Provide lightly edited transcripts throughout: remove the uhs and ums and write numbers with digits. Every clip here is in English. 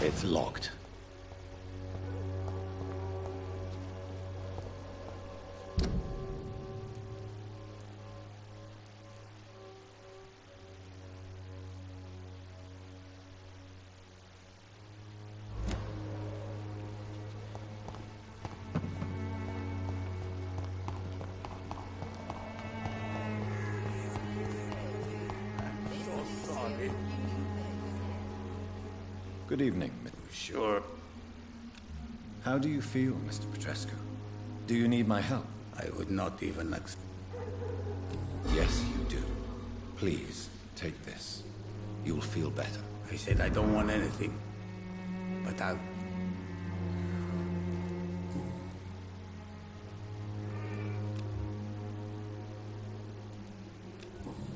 It's locked. Good evening. Sure. How do you feel, Mr. Petrescu? Do you need my help? I would not even Yes, you do. Please, take this. You'll feel better. I said I don't want anything. But I'll...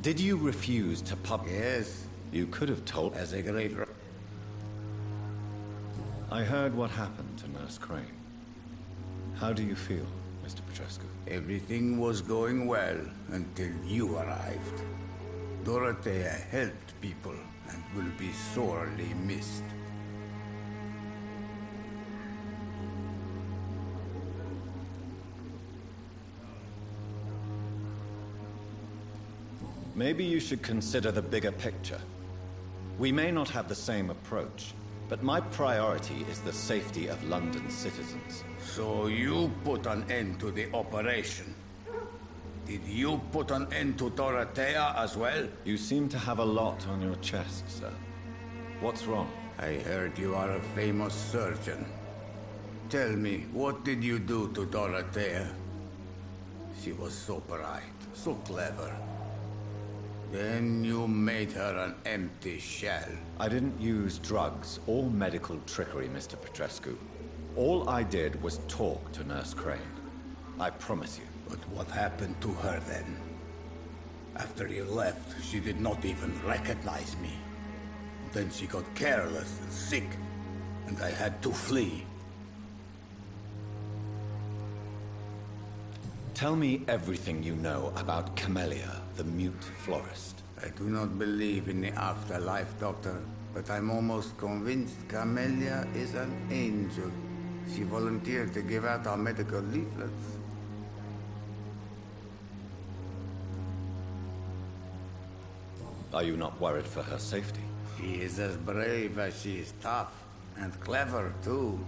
Did you refuse to Yes. You could have told... As a great... I heard what happened to Nurse Crane. How do you feel, Mr. Petrescu? Everything was going well until you arrived. Dorothea helped people and will be sorely missed. Maybe you should consider the bigger picture. We may not have the same approach, but my priority is the safety of London's citizens. So you put an end to the operation. Did you put an end to Dorothea as well? You seem to have a lot on your chest, sir. What's wrong? I heard you are a famous surgeon. Tell me, what did you do to Dorothea? She was so bright, so clever. Then you made her an empty shell. I didn't use drugs or medical trickery, Mr. Petrescu. All I did was talk to Nurse Crane. I promise you. But what happened to her then? After you left, she did not even recognize me. Then she got careless and sick, and I had to flee. Tell me everything you know about Camellia, the mute florist. I do not believe in the afterlife, Doctor, but I'm almost convinced Camellia is an angel. She volunteered to give out our medical leaflets. Are you not worried for her safety? She is as brave as she is tough, and clever too.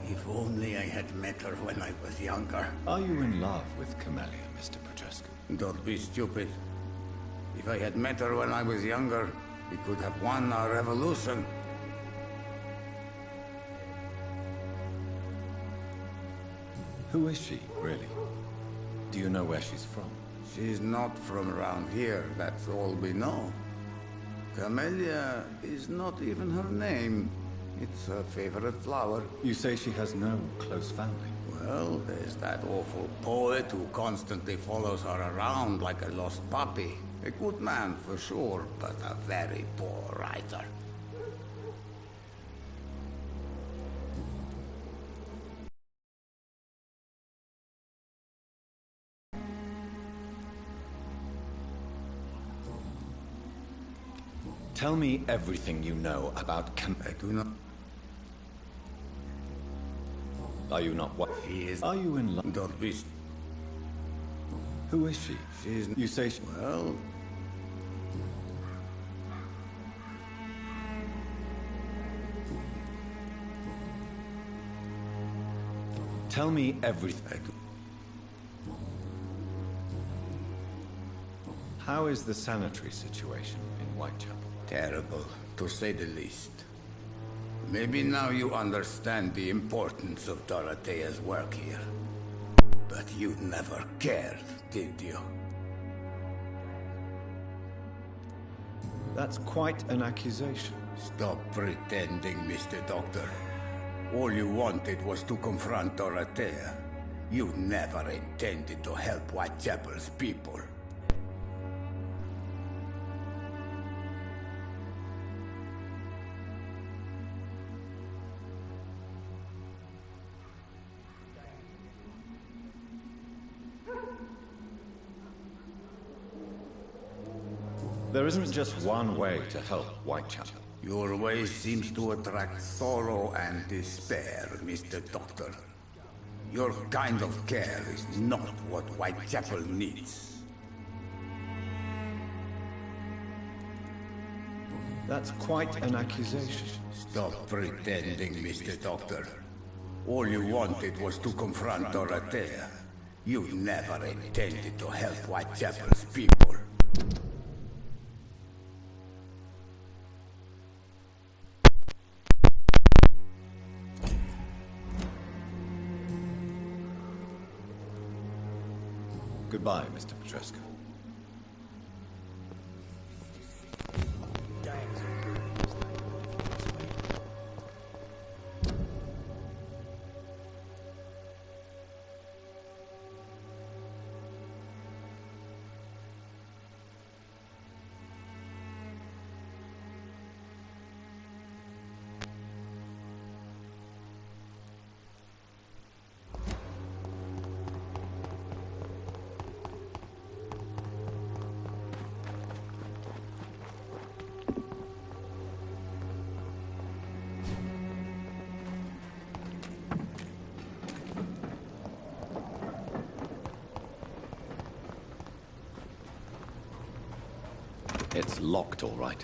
If only I had met her when I was younger. Are you in love with Camellia, Mr. Petrescu? Don't be stupid. If I had met her when I was younger, we could have won our revolution. Who is she, really? Do you know where she's from? She's not from around here, that's all we know. Camellia is not even her name. It's her favorite flower. You say she has no close family? Well, there's that awful poet who constantly follows her around like a lost puppy. A good man for sure, but a very poor writer. Tell me everything you know about I do not... Are you not what? She is... Are you in love? Don't be... Who is she? She's... You say she... Well... Tell me everything. How is the sanitary situation in Whitechapel? Terrible, to say the least. Maybe now you understand the importance of Dorothea's work here. But you never cared, did you? That's quite an accusation. Stop pretending, Mr. Doctor. All you wanted was to confront Dorothea. You never intended to help Whitechapel's people. There isn't just one way to help Whitechapel. Your way seems to attract sorrow and despair, Mr. Doctor. Your kind of care is not what Whitechapel needs. That's quite an accusation. Stop pretending, Mr. Doctor. All you wanted was to confront Dorothea. You never intended to help Whitechapel's people. Goodbye, Mr. Petrescu. It's locked, all right.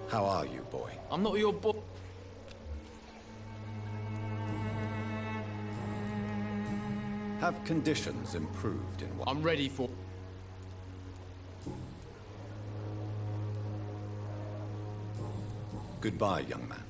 How are you, boy? I'm not your boy. Have conditions improved in what? I'm ready for... Goodbye, young man.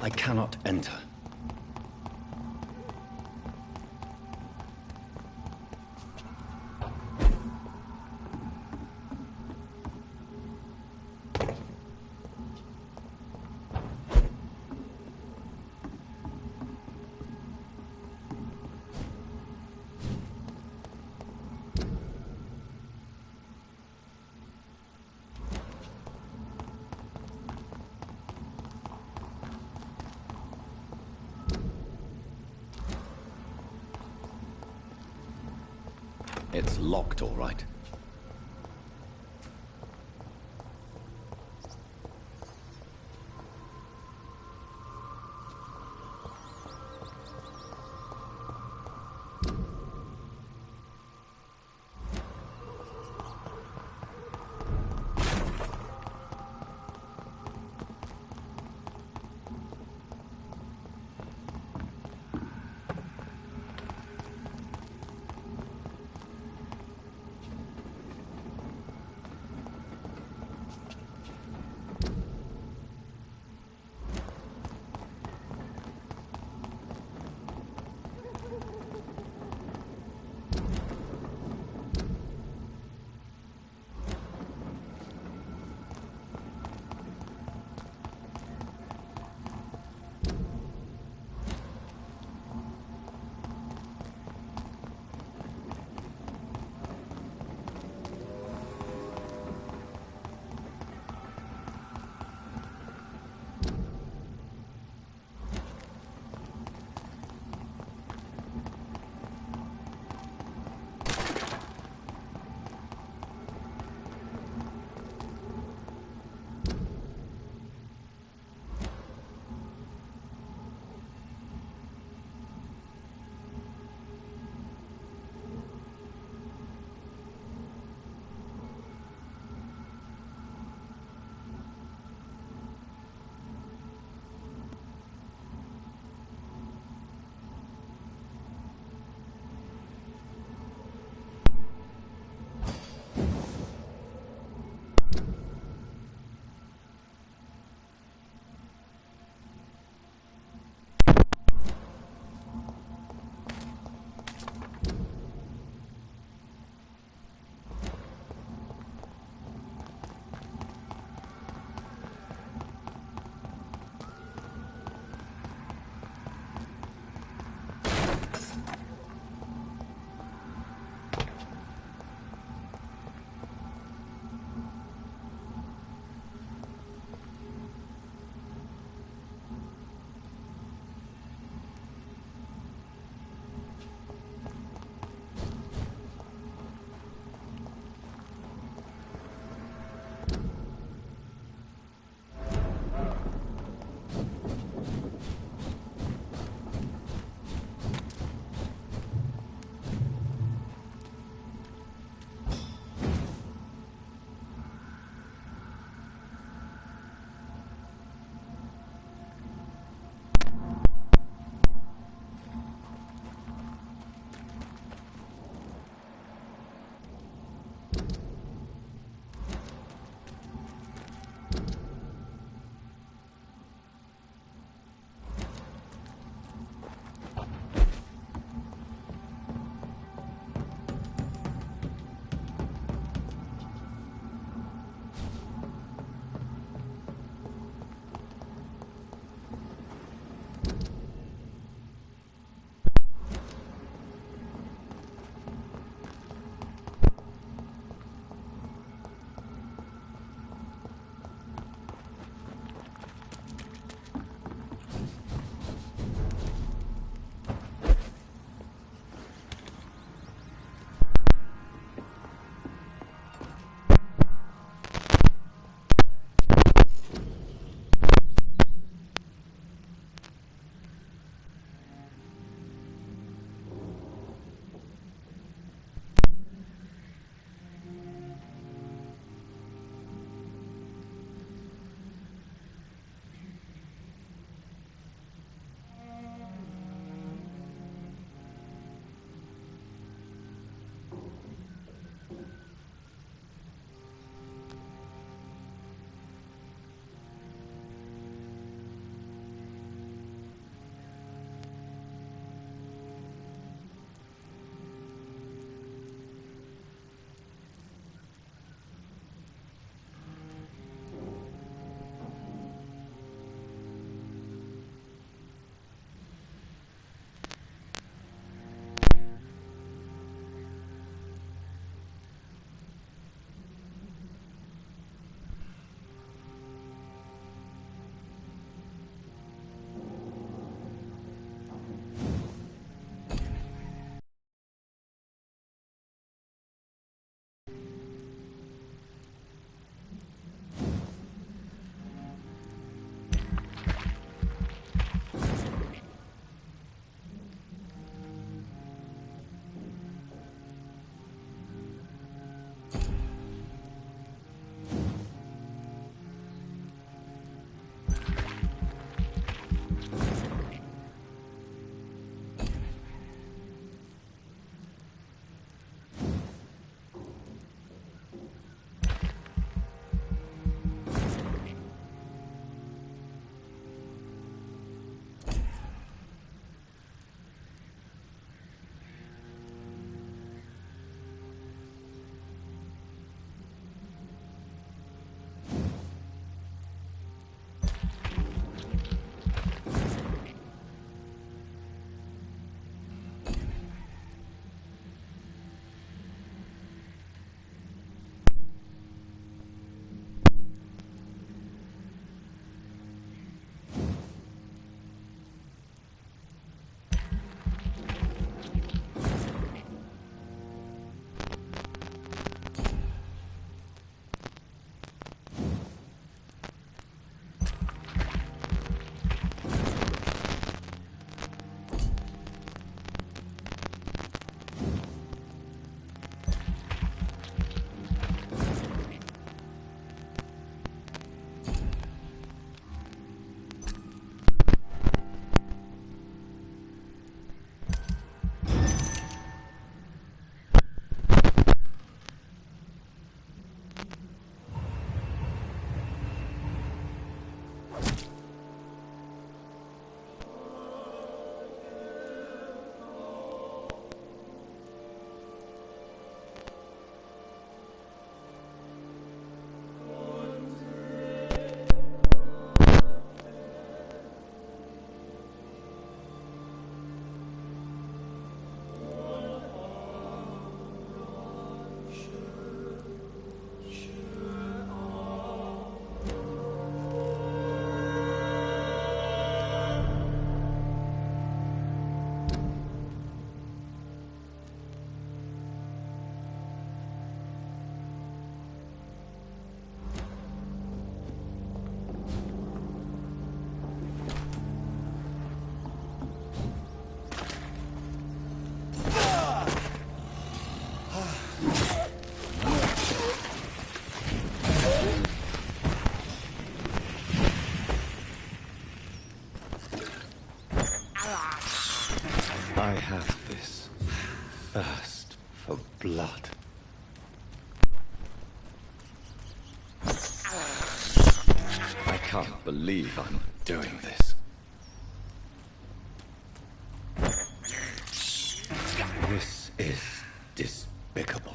I cannot enter. It's locked, all right. can't believe I'm doing this. This is despicable.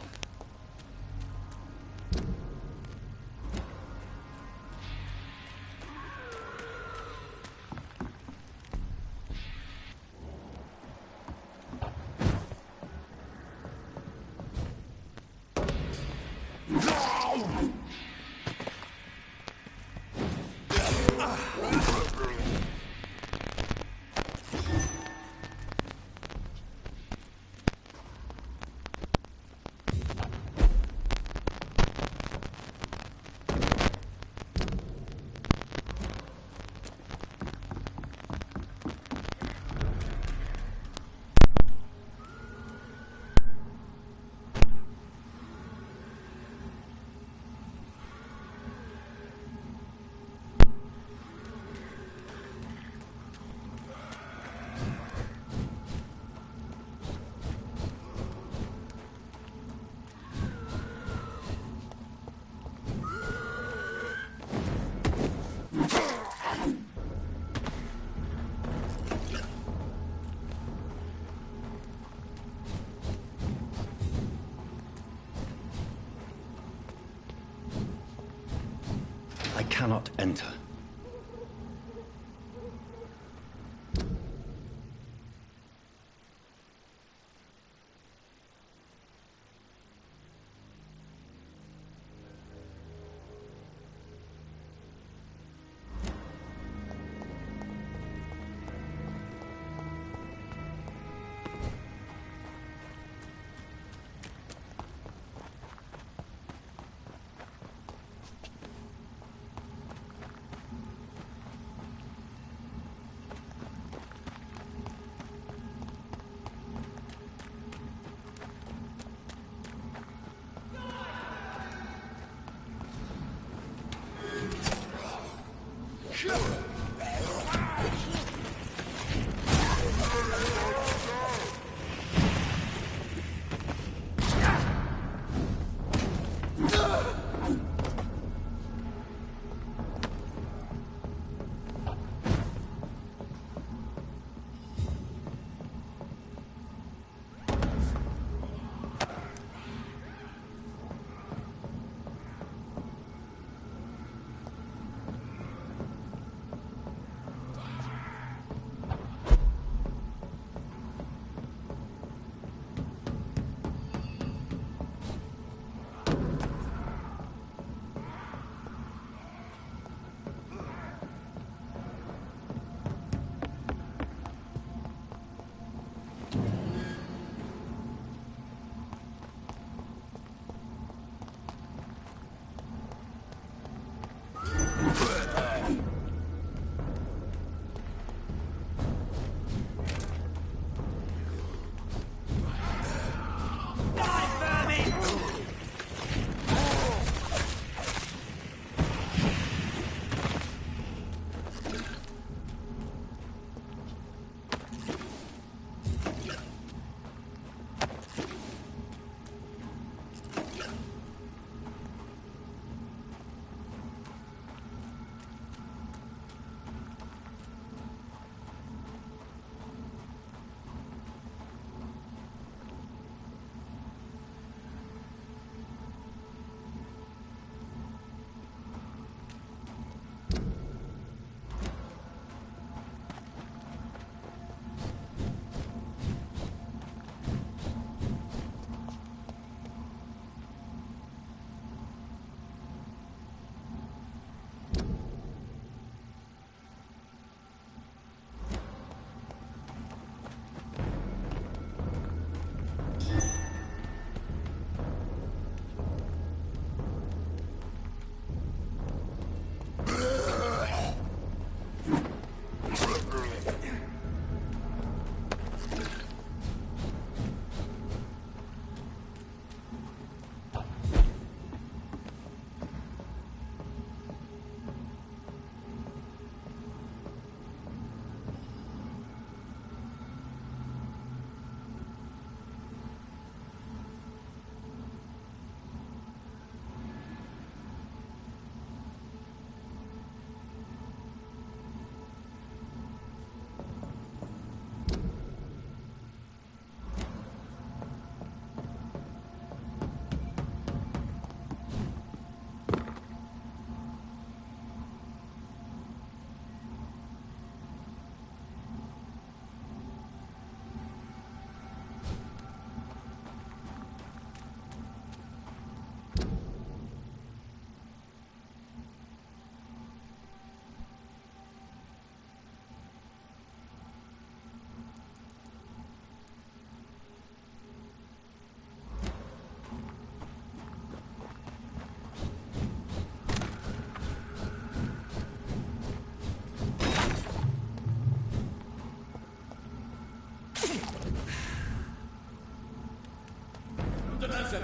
I cannot enter.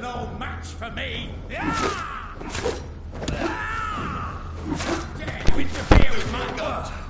no match for me! Dare you interfere with my work?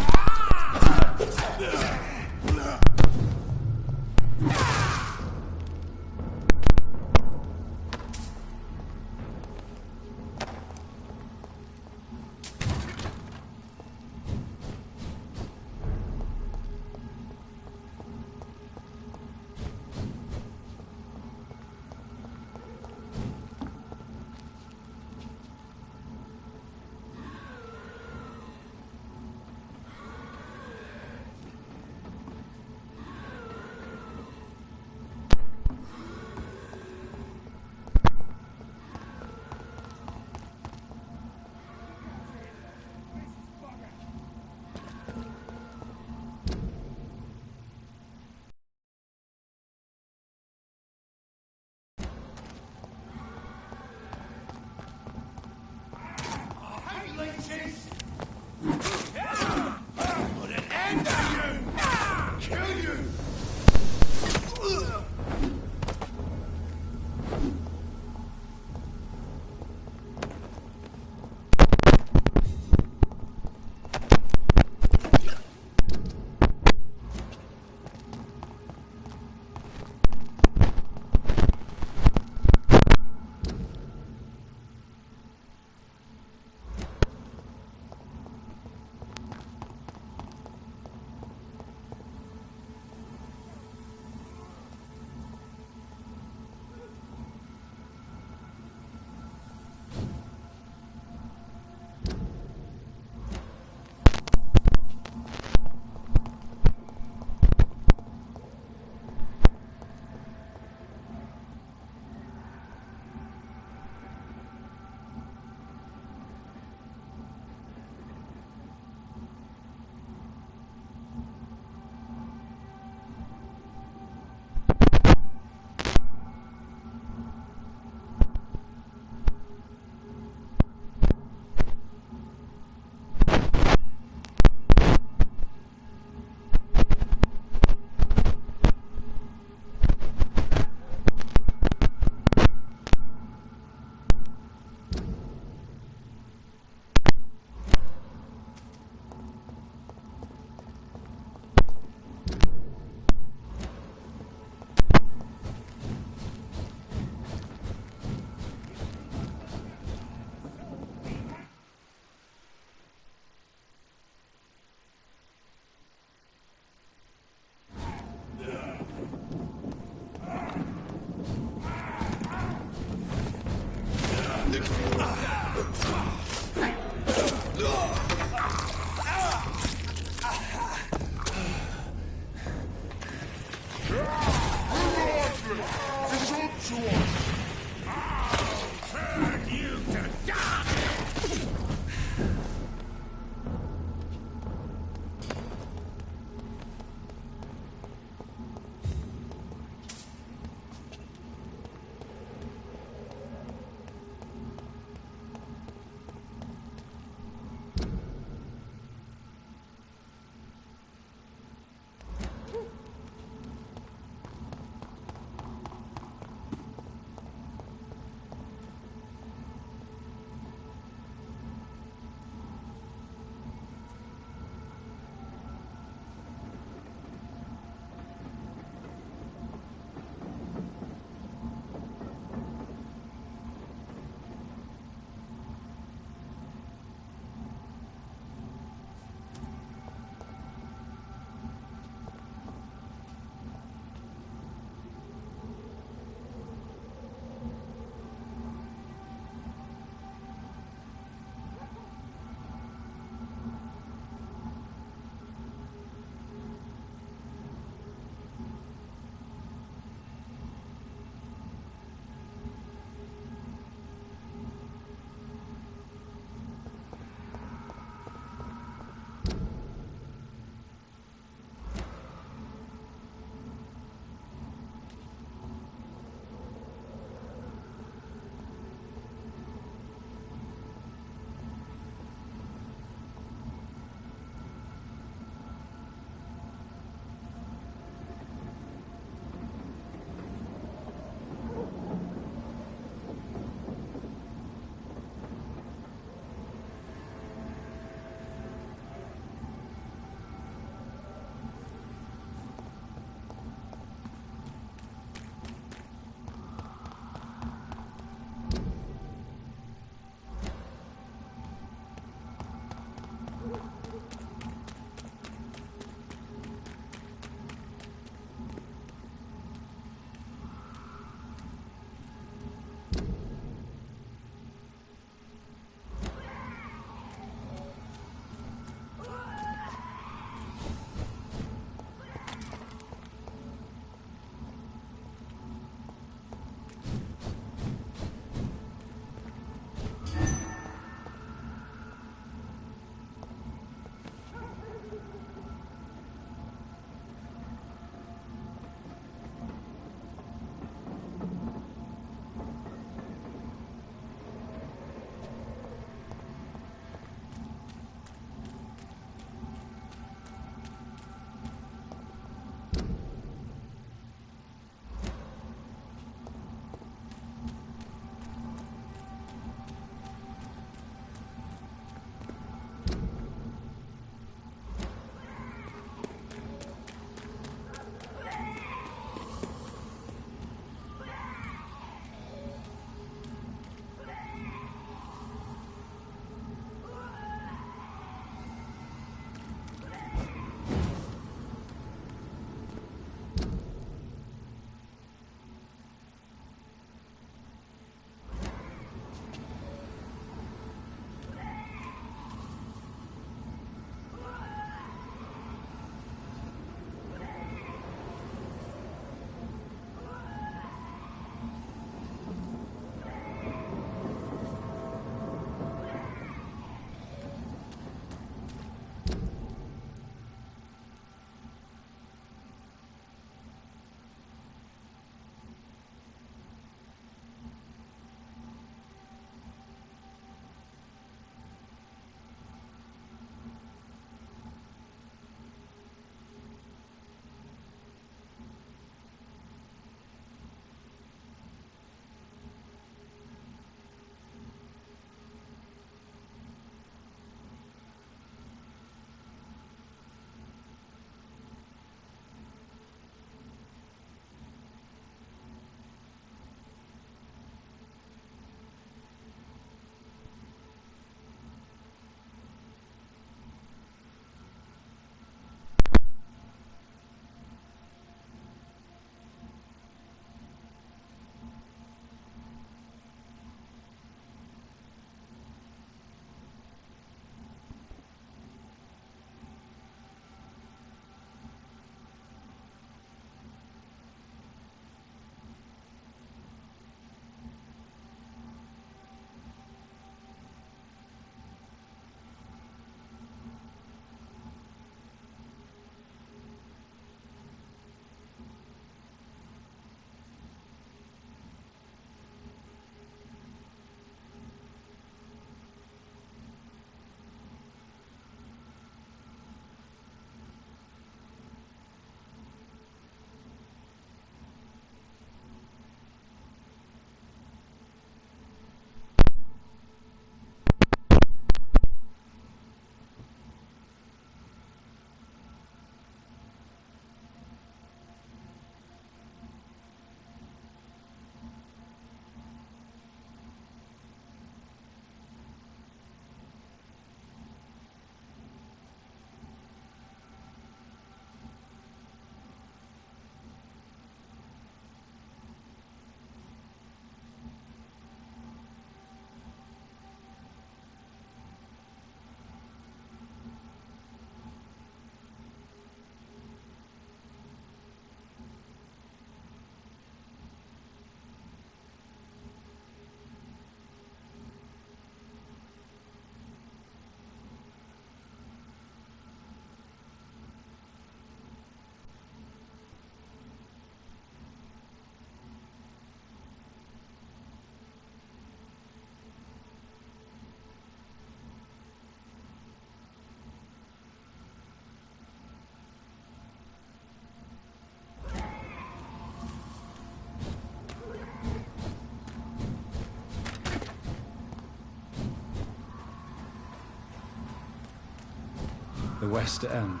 the West End.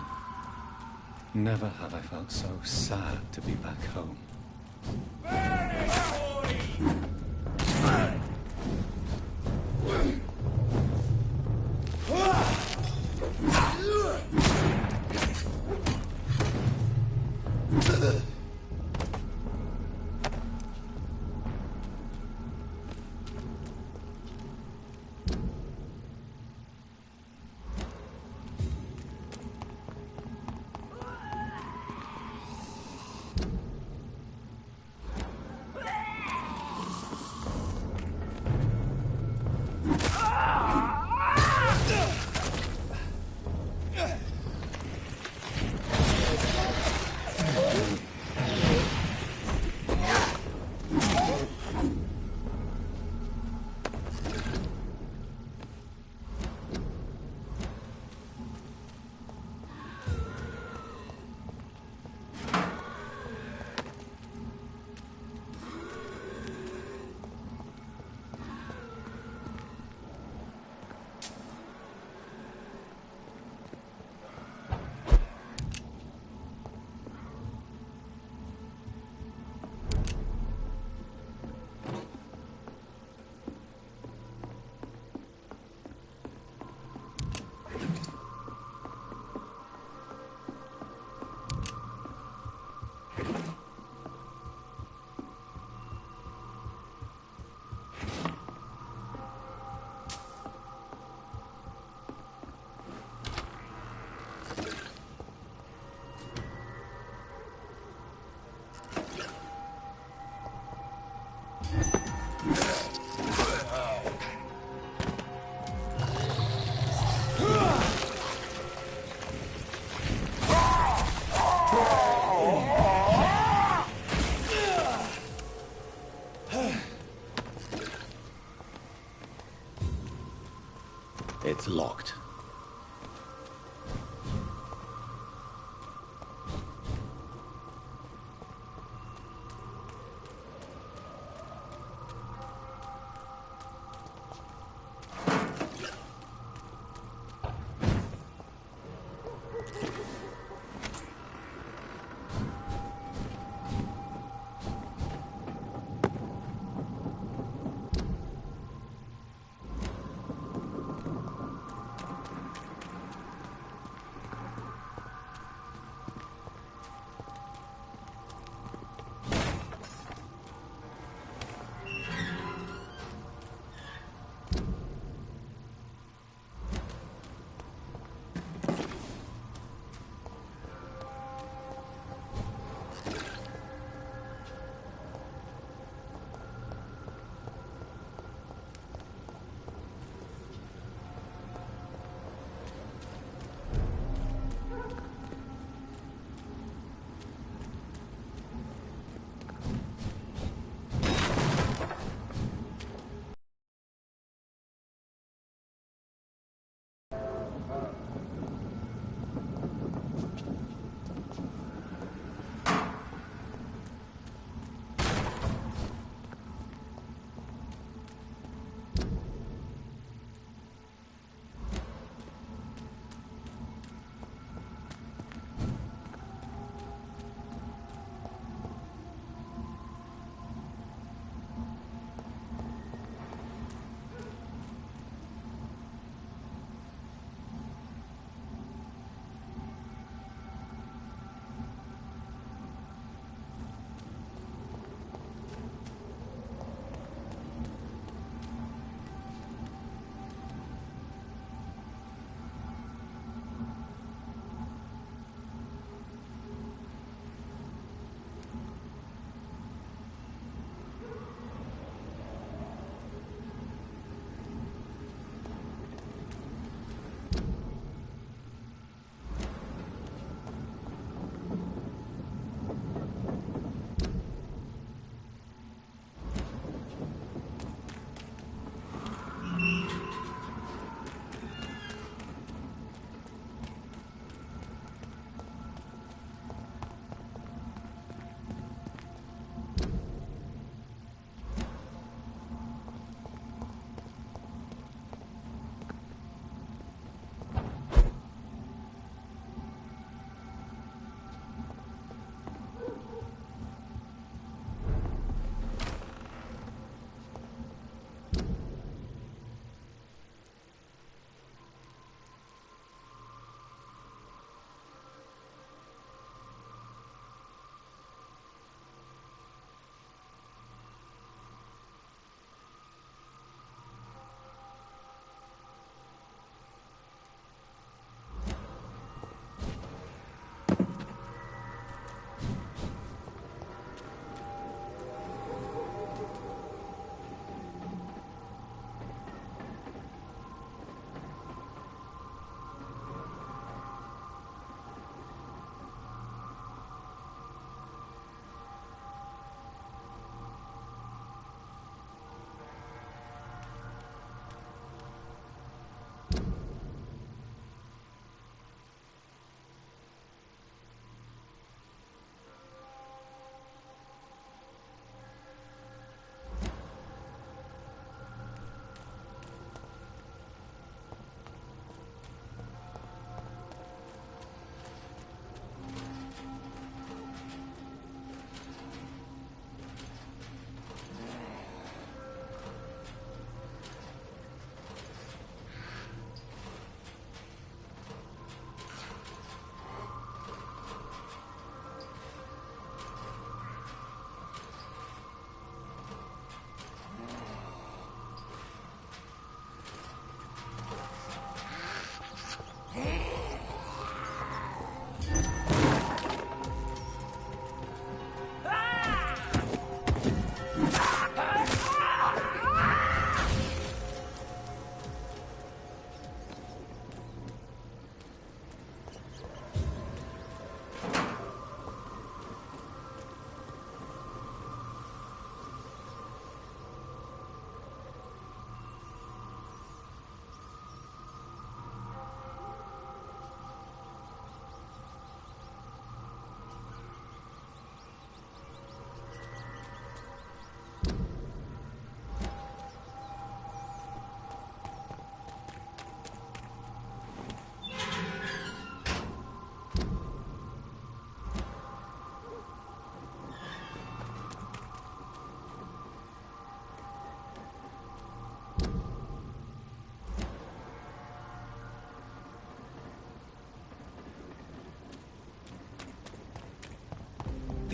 Never have I felt so sad to be back home. It's locked.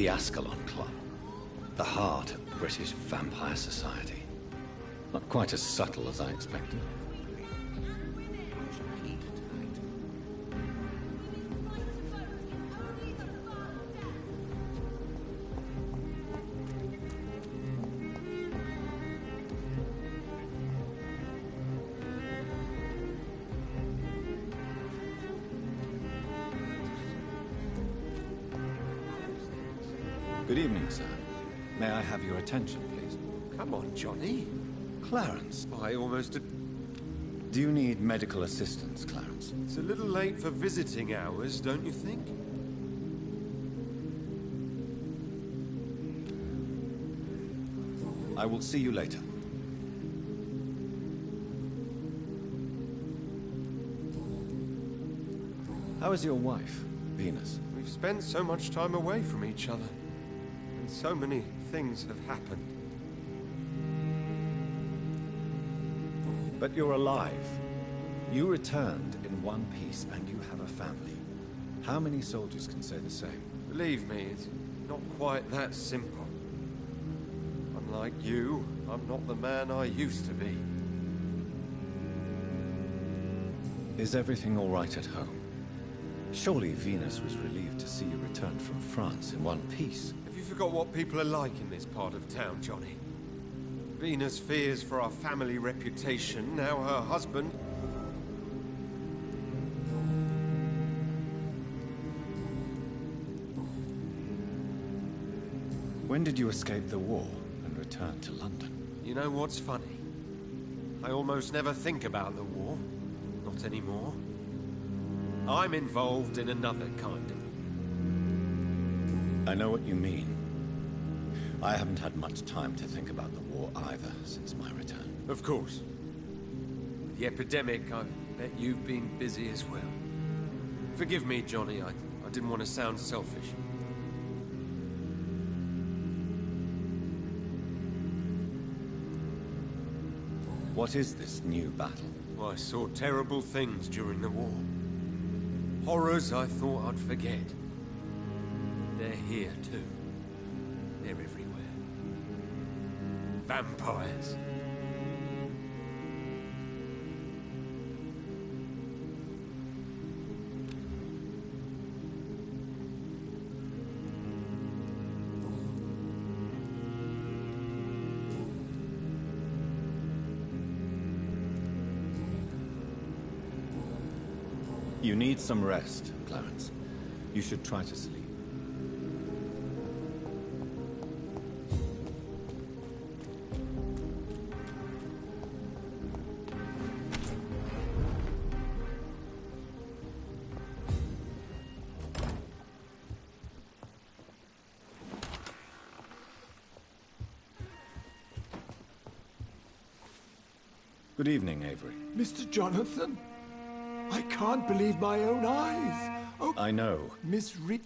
the Ascalon Club. The heart of British vampire society. Not quite as subtle as I expected. Good evening, sir. May I have your attention, please? Come on, Johnny. Clarence. I almost... Do you need medical assistance, Clarence? It's a little late for visiting hours, don't you think? I will see you later. How is your wife, Venus? We've spent so much time away from each other. And so many things have happened. But you're alive. You returned in one piece, and you have a family. How many soldiers can say the same? Believe me, it's not quite that simple. Unlike you, I'm not the man I used to be. Is everything all right at home? Surely Venus was relieved to see you return from France in one piece. Have you forgot what people are like in this part of town, Johnny? Venus fears for our family reputation. Now her husband... When did you escape the war and return to London? You know what's funny? I almost never think about the war. Not anymore. I'm involved in another kind of... I know what you mean. I haven't had much time to think about the war either since my return. Of course. With the epidemic, I bet you've been busy as well. Forgive me, Johnny, I didn't want to sound selfish. What is this new battle? Well, I saw terrible things during the war. Horrors I thought I'd forget. They're here too. They're everywhere. Vampires. You need some rest, Clarence. You should try to sleep. Good evening, Avery. Mr. Jonathan? I can't believe my own eyes. Oh, I know. Miss Reed.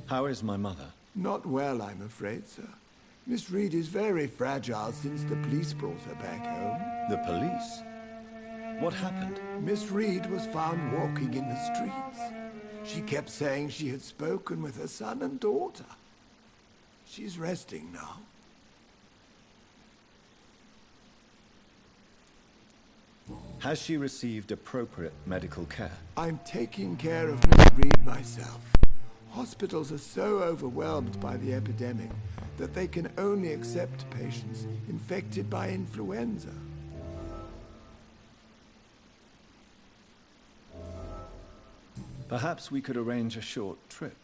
How is my mother? Not well, I'm afraid, sir. Miss Reed is very fragile since the police brought her back home. The police? What happened? Miss Reed was found walking in the streets. She kept saying she had spoken with her son and daughter. She's resting now. Has she received appropriate medical care? I'm taking care of Miss Reed myself. Hospitals are so overwhelmed by the epidemic that they can only accept patients infected by influenza. Perhaps we could arrange a short trip.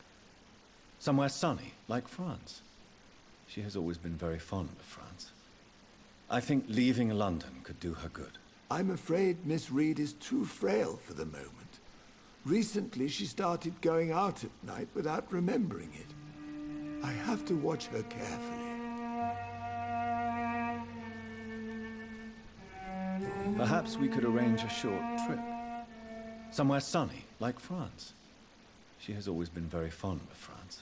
Somewhere sunny, like France. She has always been very fond of France. I think leaving London could do her good. I'm afraid Miss Reed is too frail for the moment. Recently, she started going out at night without remembering it. I have to watch her carefully. Perhaps we could arrange a short trip. Somewhere sunny, like France. She has always been very fond of France.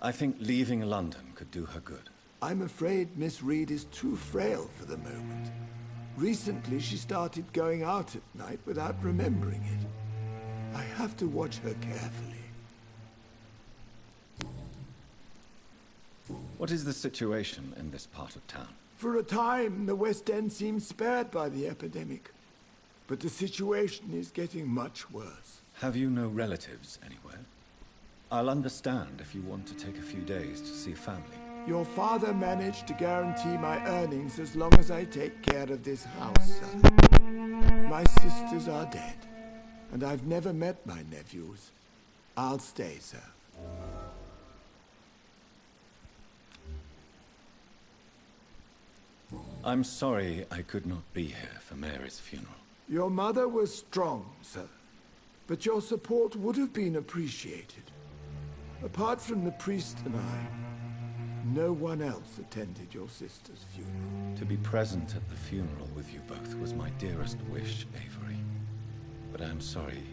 I think leaving London could do her good. I'm afraid Miss Reed is too frail for the moment. Recently, she started going out at night without remembering it. I have to watch her carefully. What is the situation in this part of town? For a time, the West End seemed spared by the epidemic. But the situation is getting much worse. Have you no relatives anywhere? I'll understand if you want to take a few days to see family. Your father managed to guarantee my earnings as long as I take care of this house, son. My sisters are dead, and I've never met my nephews. I'll stay, sir. I'm sorry I could not be here for Mary's funeral. Your mother was strong, sir, but your support would have been appreciated. Apart from the priest and I, no one else attended your sister's funeral. To be present at the funeral with you both was my dearest wish, Avery. But I am sorry,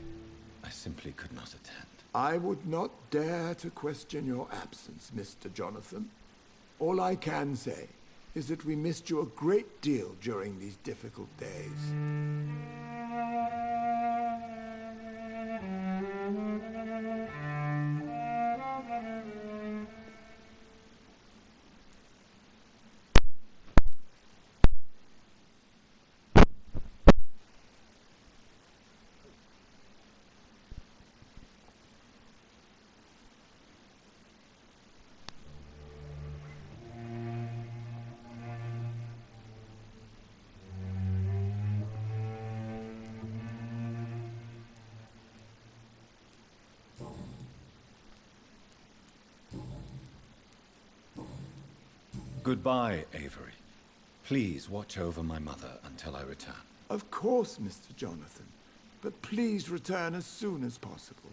I simply could not attend. I would not dare to question your absence, Mr. Jonathan. All I can say is that we missed you a great deal during these difficult days. Goodbye, Avery. Please watch over my mother until I return. Of course, Mr. Jonathan, but please return as soon as possible.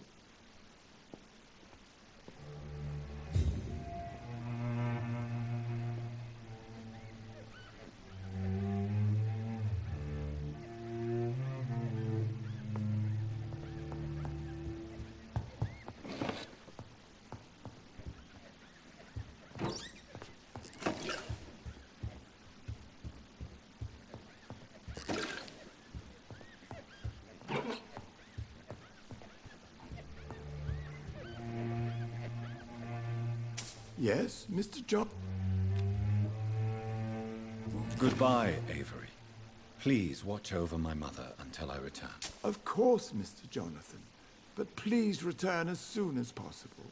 Yes, Mr. John? Goodbye, Avery. Please watch over my mother until I return. Of course, Mr. Jonathan, but please return as soon as possible.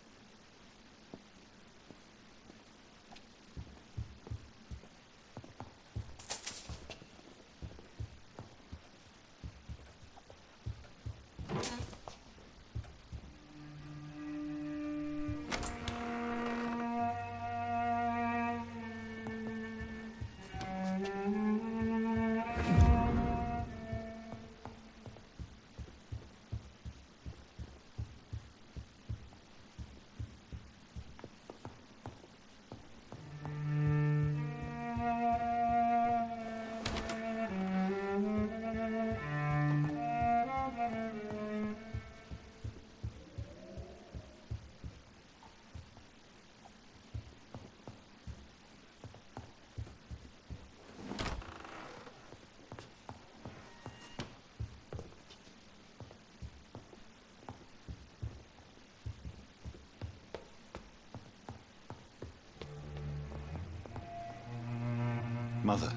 Mother,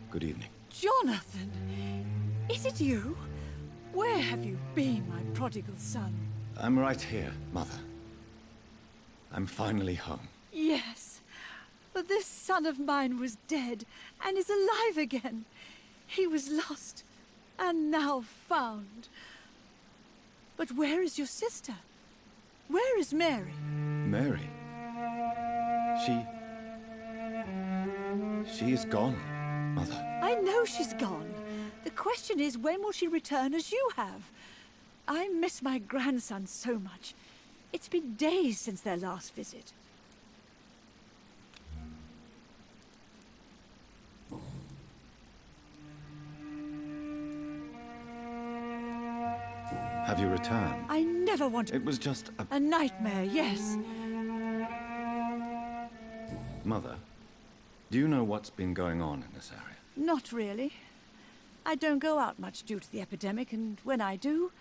good evening. Jonathan! Is it you? Where have you been, my prodigal son? I'm right here, Mother. I'm finally home. Yes, but this son of mine was dead and is alive again. He was lost and now found. But where is your sister? Where is Mary? Mary? She is gone, Mother. I know she's gone. The question is, when will she return as you have? I miss my grandson so much. It's been days since their last visit. Have you returned? I never wanted... It was just a nightmare, yes. Mother, do you know what's been going on in this area? Not really. I don't go out much due to the epidemic, and when I do,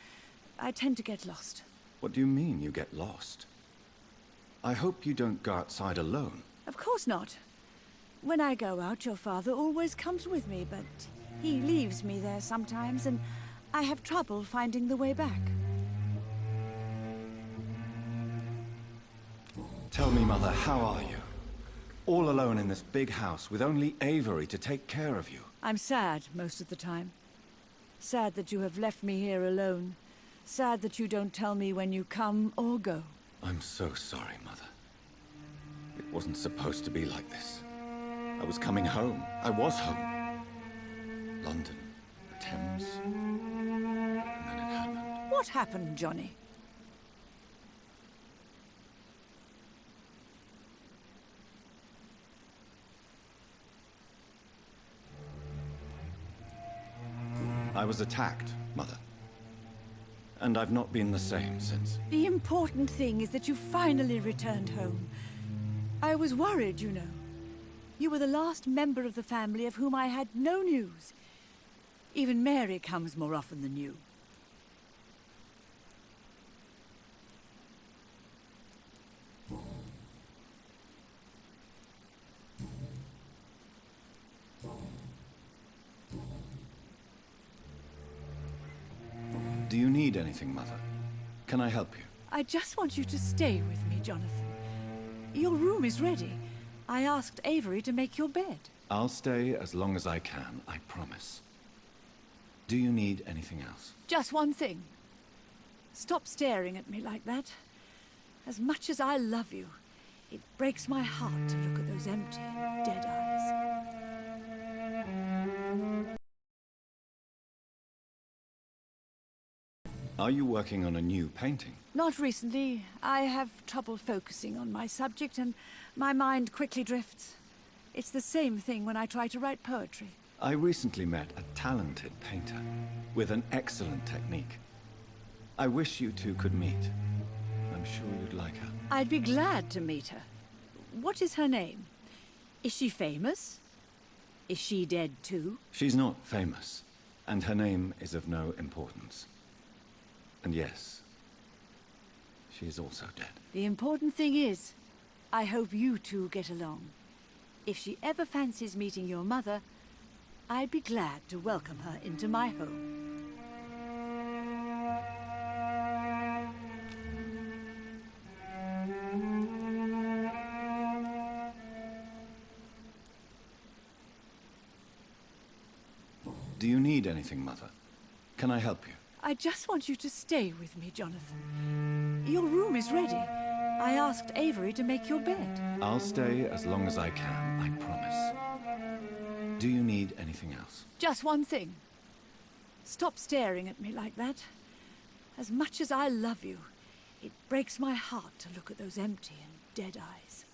I tend to get lost. What do you mean you get lost? I hope you don't go outside alone. Of course not. When I go out, your father always comes with me, but he leaves me there sometimes, and I have trouble finding the way back. Tell me, Mother, how are you? All alone in this big house with only Avery to take care of you. I'm sad most of the time. Sad that you have left me here alone. Sad that you don't tell me when you come or go. I'm so sorry, Mother. It wasn't supposed to be like this. I was coming home. I was home. London, the Thames, and then it happened. What happened, Johnny? I was attacked, Mother. And I've not been the same since. The important thing is that you finally returned home. I was worried, you know. You were the last member of the family of whom I had no news. Even Mary comes more often than you. Do you need anything, Mother? Can I help you? I just want you to stay with me, Jonathan. Your room is ready. I asked Avery to make your bed. I'll stay as long as I can, I promise. Do you need anything else? Just one thing. Stop staring at me like that. As much as I love you, it breaks my heart to look at those empty, dead eyes. Are you working on a new painting? Not recently. I have trouble focusing on my subject, and my mind quickly drifts. It's the same thing when I try to write poetry. I recently met a talented painter with an excellent technique. I wish you two could meet. I'm sure you'd like her. I'd be glad to meet her. What is her name? Is she famous? Is she dead too? She's not famous, and her name is of no importance. And yes, she is also dead. The important thing is, I hope you two get along. If she ever fancies meeting your mother, I'd be glad to welcome her into my home. Do you need anything, Mother? Can I help you? I just want you to stay with me, Jonathan. Your room is ready. I asked Avery to make your bed. I'll stay as long as I can, I promise. Do you need anything else? Just one thing. Stop staring at me like that. As much as I love you, it breaks my heart to look at those empty and dead eyes.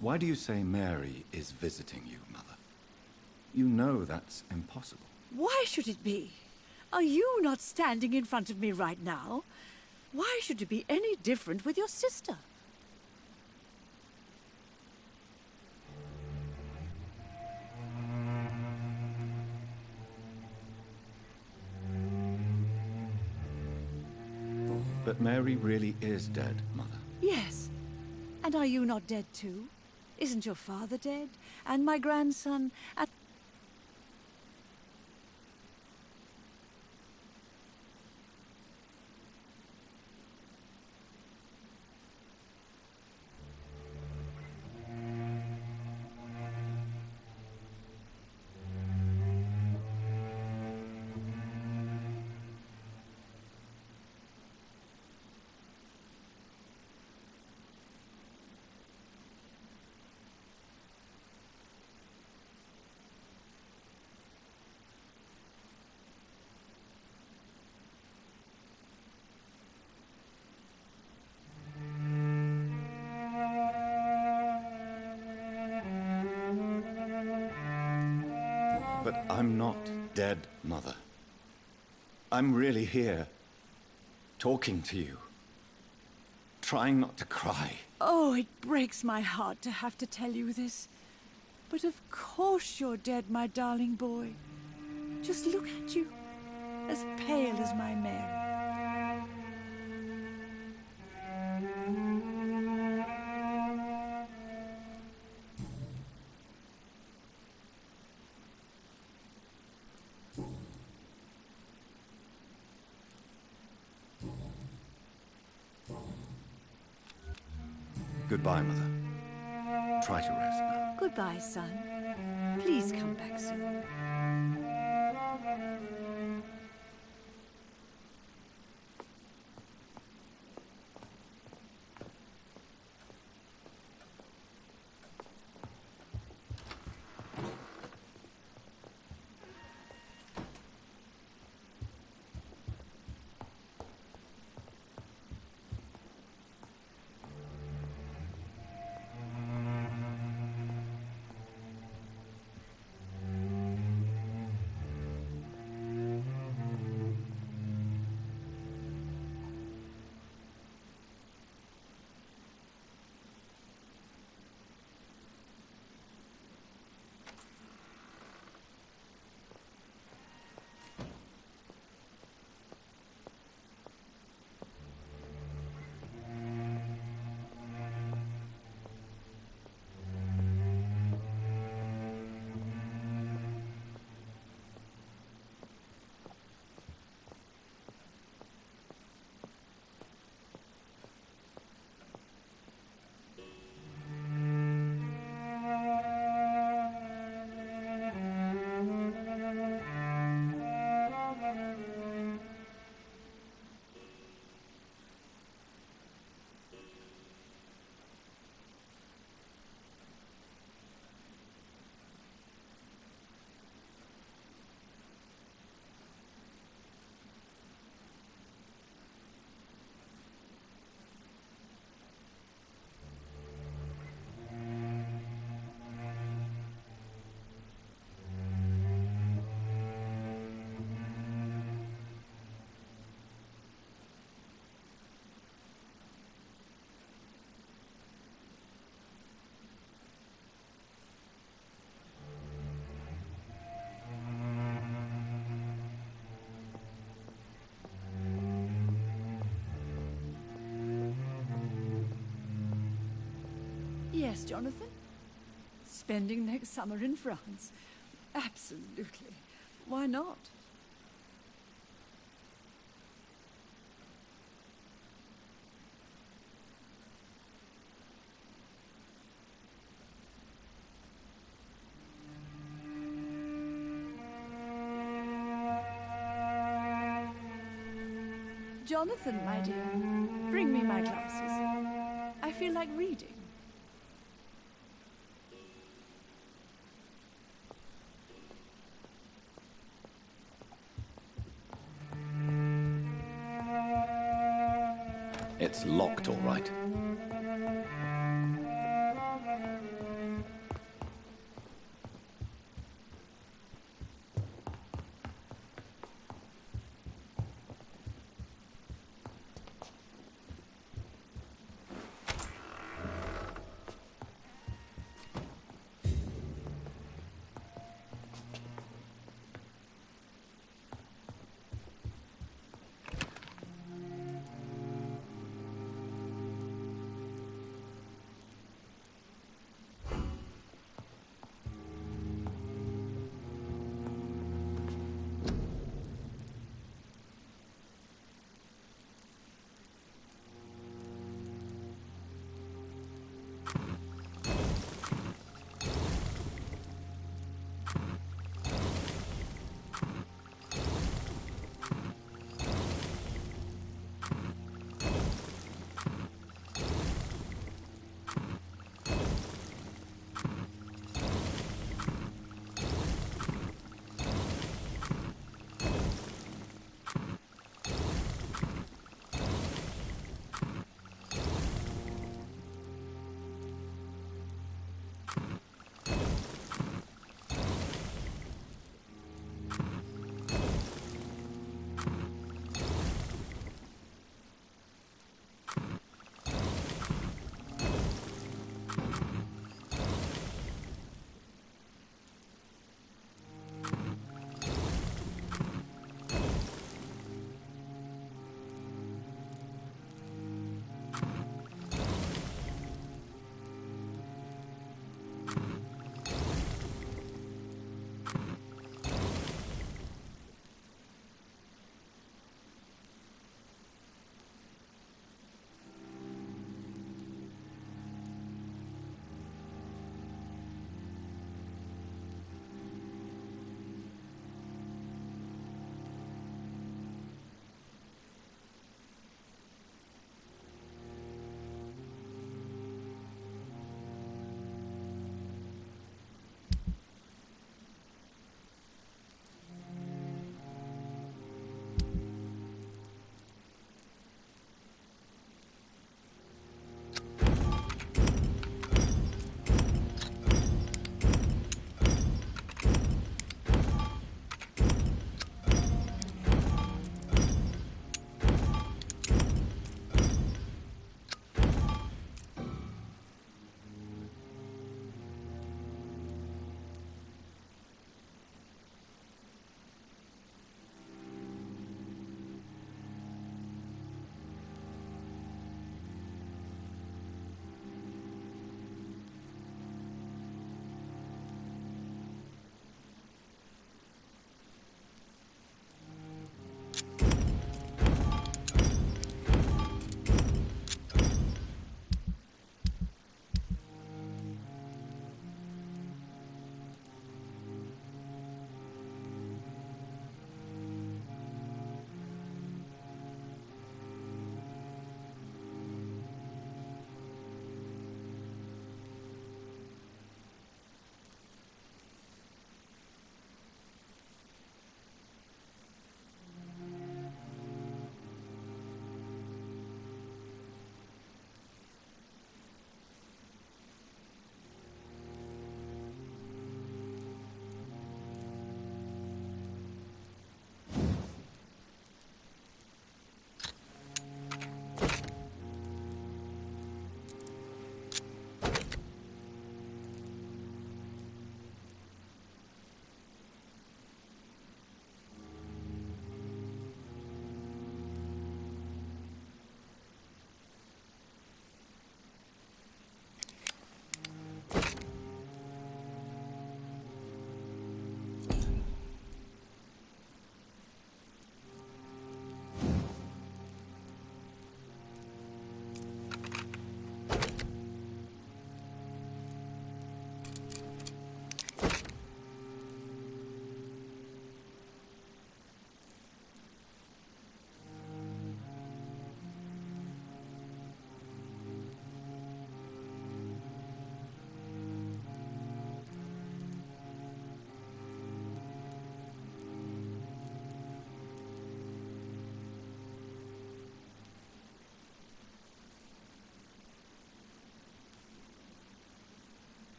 Why do you say Mary is visiting you, Mother? You know that's impossible. Why should it be? Are you not standing in front of me right now? Why should it be any different with your sister? But Mary really is dead, Mother. Yes. And are you not dead too? Isn't your father dead? And my grandson? And... But I'm not dead, Mother. I'm really here, talking to you, trying not to cry. Oh, it breaks my heart to have to tell you this. But of course you're dead, my darling boy. Just look at you, as pale as my Mary. Goodbye, Mother. Try to rest now. Goodbye, son. Please come back soon. Yes, Jonathan? Spending next summer in France? Absolutely. Why not? Jonathan, my dear, bring me my glasses. I feel like reading. It's locked, all right.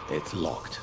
It's locked.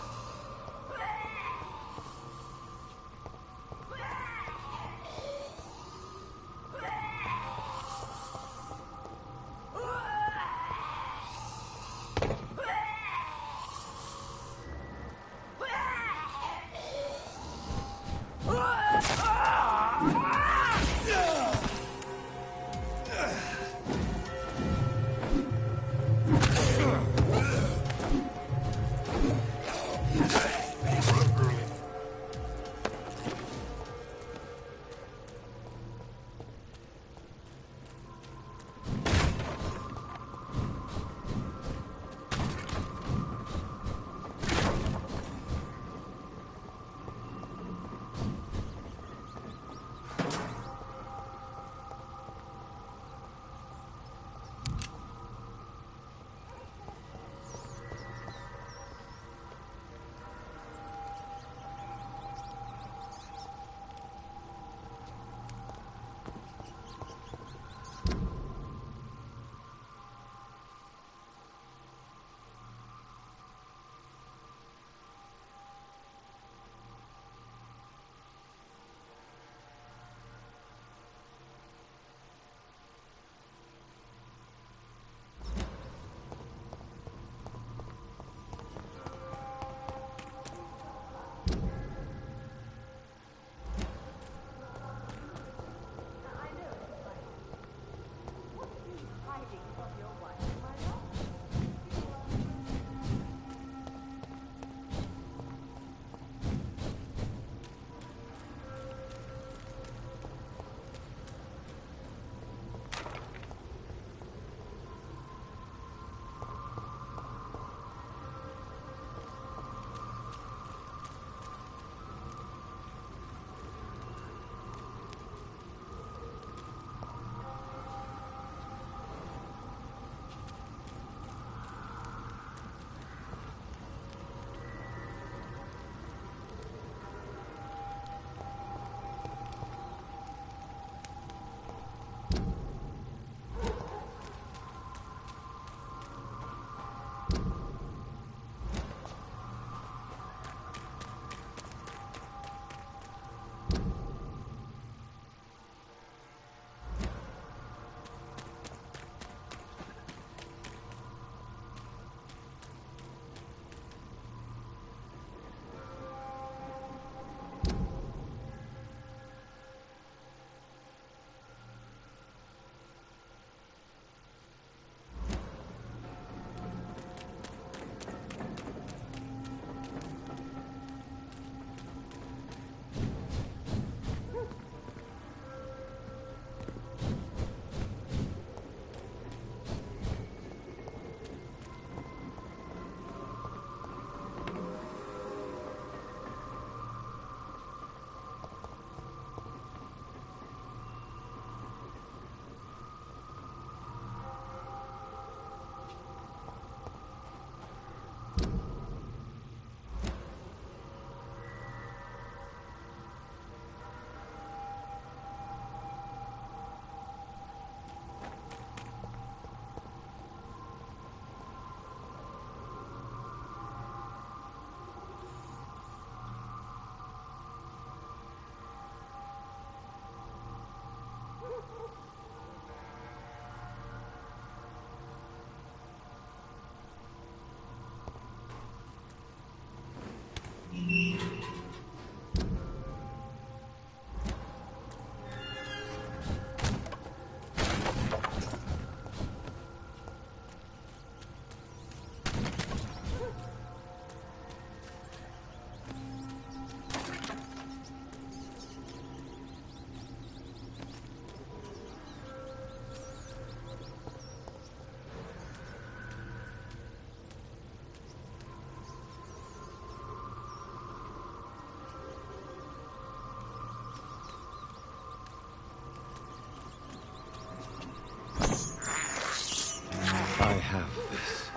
I have this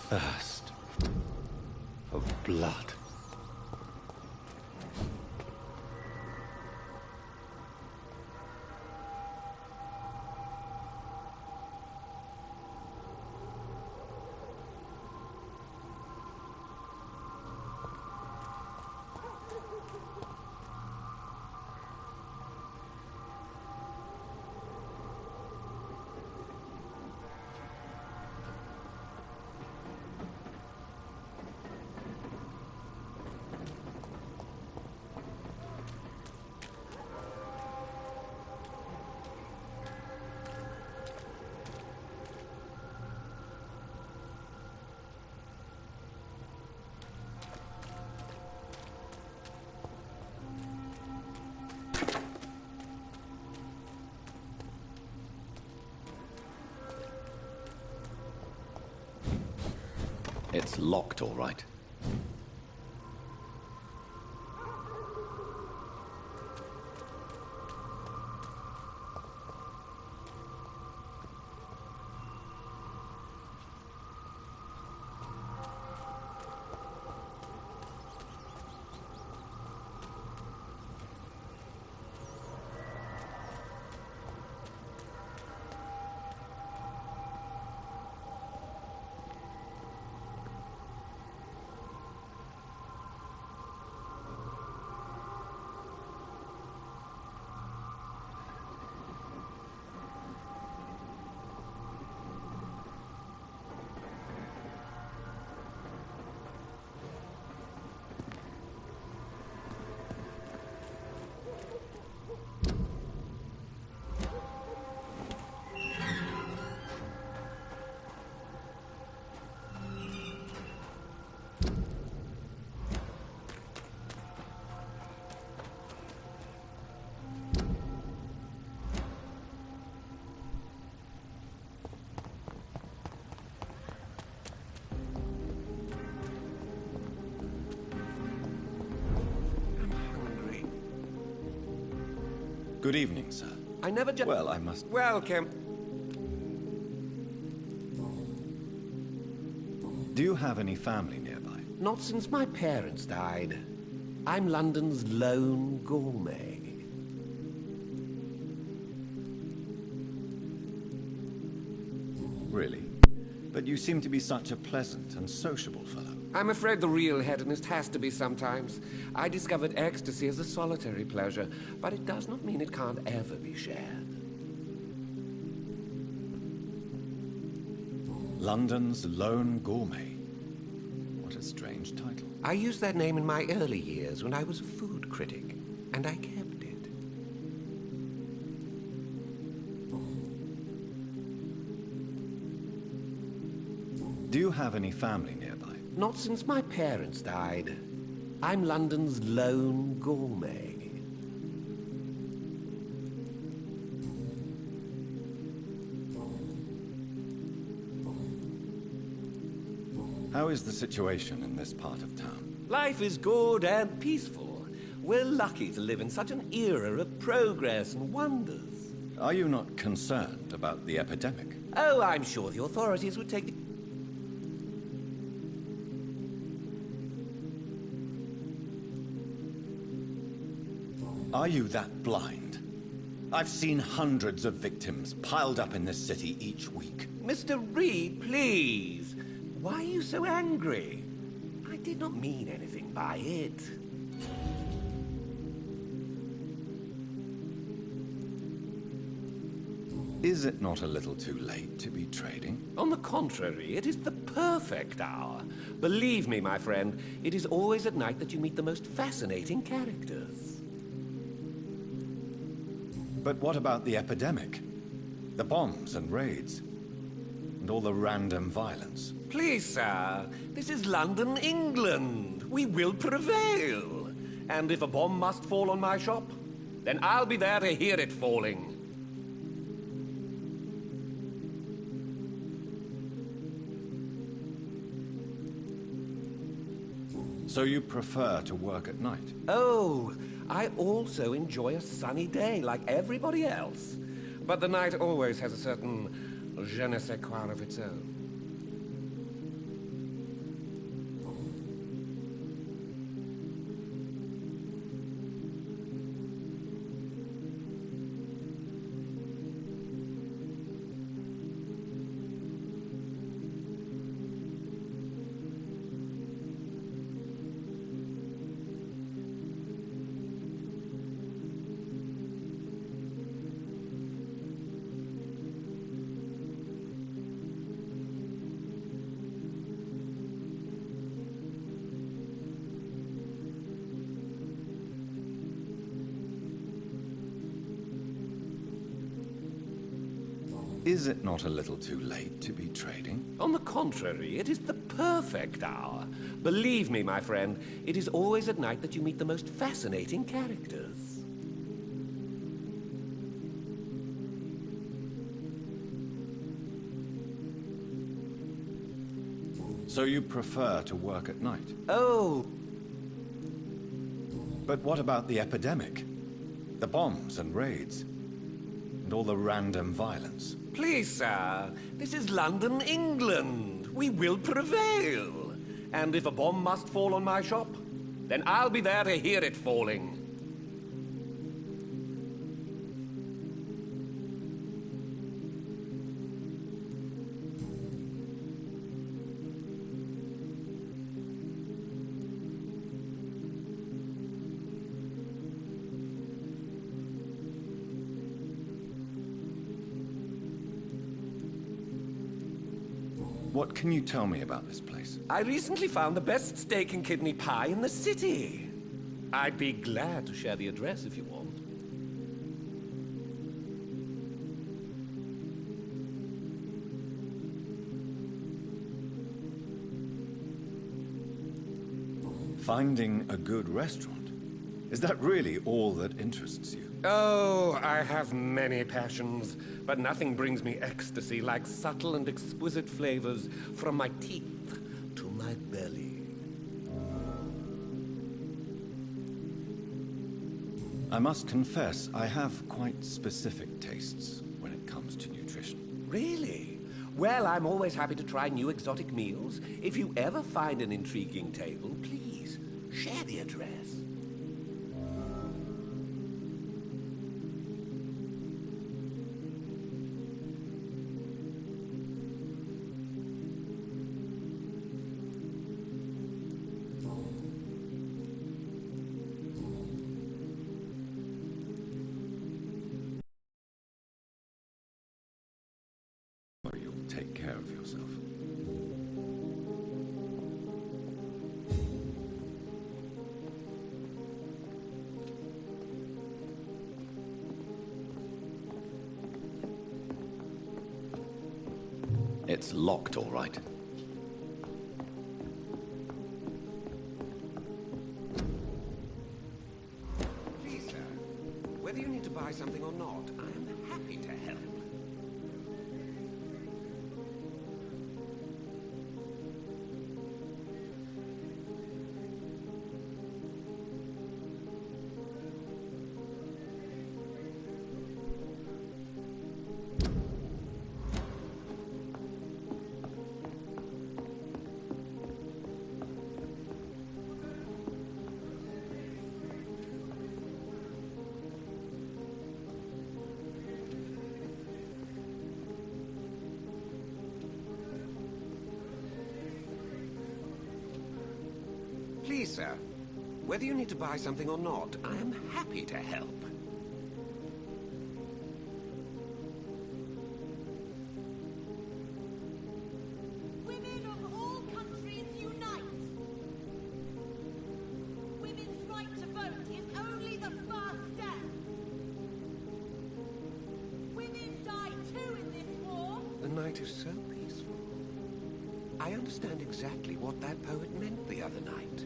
thirst for blood. It's locked, all right. Good evening, sir. I never Well, I must... Welcome. Do you have any family nearby? Not since my parents died. I'm London's lone gourmet. Really? But you seem to be such a pleasant and sociable fellow. I'm afraid the real hedonist has to be sometimes. I discovered ecstasy as a solitary pleasure, but it does not mean it can't ever be shared. London's lone gourmet. What a strange title. I used that name in my early years when I was a food critic, and I kept it. Do you have any family nearby? Not since my parents died. I'm London's lone gourmet. How is the situation in this part of town? Life is good and peaceful. We're lucky to live in such an era of progress and wonders. Are you not concerned about the epidemic? Oh, I'm sure the authorities would take the... Are you that blind? I've seen hundreds of victims piled up in this city each week. Mr. Reed, please. Why are you so angry? I did not mean anything by it. Is it not a little too late to be trading? On the contrary, it is the perfect hour. Believe me, my friend, it is always at night that you meet the most fascinating characters. But what about the epidemic? The bombs and raids? And all the random violence? Please, sir, this is London, England. We will prevail. And if a bomb must fall on my shop, then I'll be there to hear it falling. So you prefer to work at night? Oh, I also enjoy a sunny day like everybody else. But the night always has a certain je ne sais quoi of its own. Is it not a little too late to be trading? On the contrary, it is the perfect hour. Believe me, my friend, it is always at night that you meet the most fascinating characters. So you prefer to work at night? Oh, But what about the epidemic? The bombs and raids? And all the random violence? please, sir. This is London, England. We will prevail. And if a bomb must fall on my shop, then I'll be there to hear it falling. What can you tell me about this place? I recently found the best steak and kidney pie in the city. I'd be glad to share the address if you want. Finding a good restaurant? Is that really all that interests you? Oh, I have many passions, but nothing brings me ecstasy like subtle and exquisite flavors from my teeth to my belly. I must confess, I have quite specific tastes when it comes to nutrition. Really? Well, I'm always happy to try new exotic meals. If you ever find an intriguing table, please share the address. Or you'll take care of yourself. It's locked, all right. Please, sir, whether you need to buy something or not, I am happy to help. Please, sir, whether you need to buy something or not, I am happy to help. Women of all countries unite! Women's right to vote is only the first step. Women die too in this war. The night is so peaceful. I understand exactly what that poet meant the other night.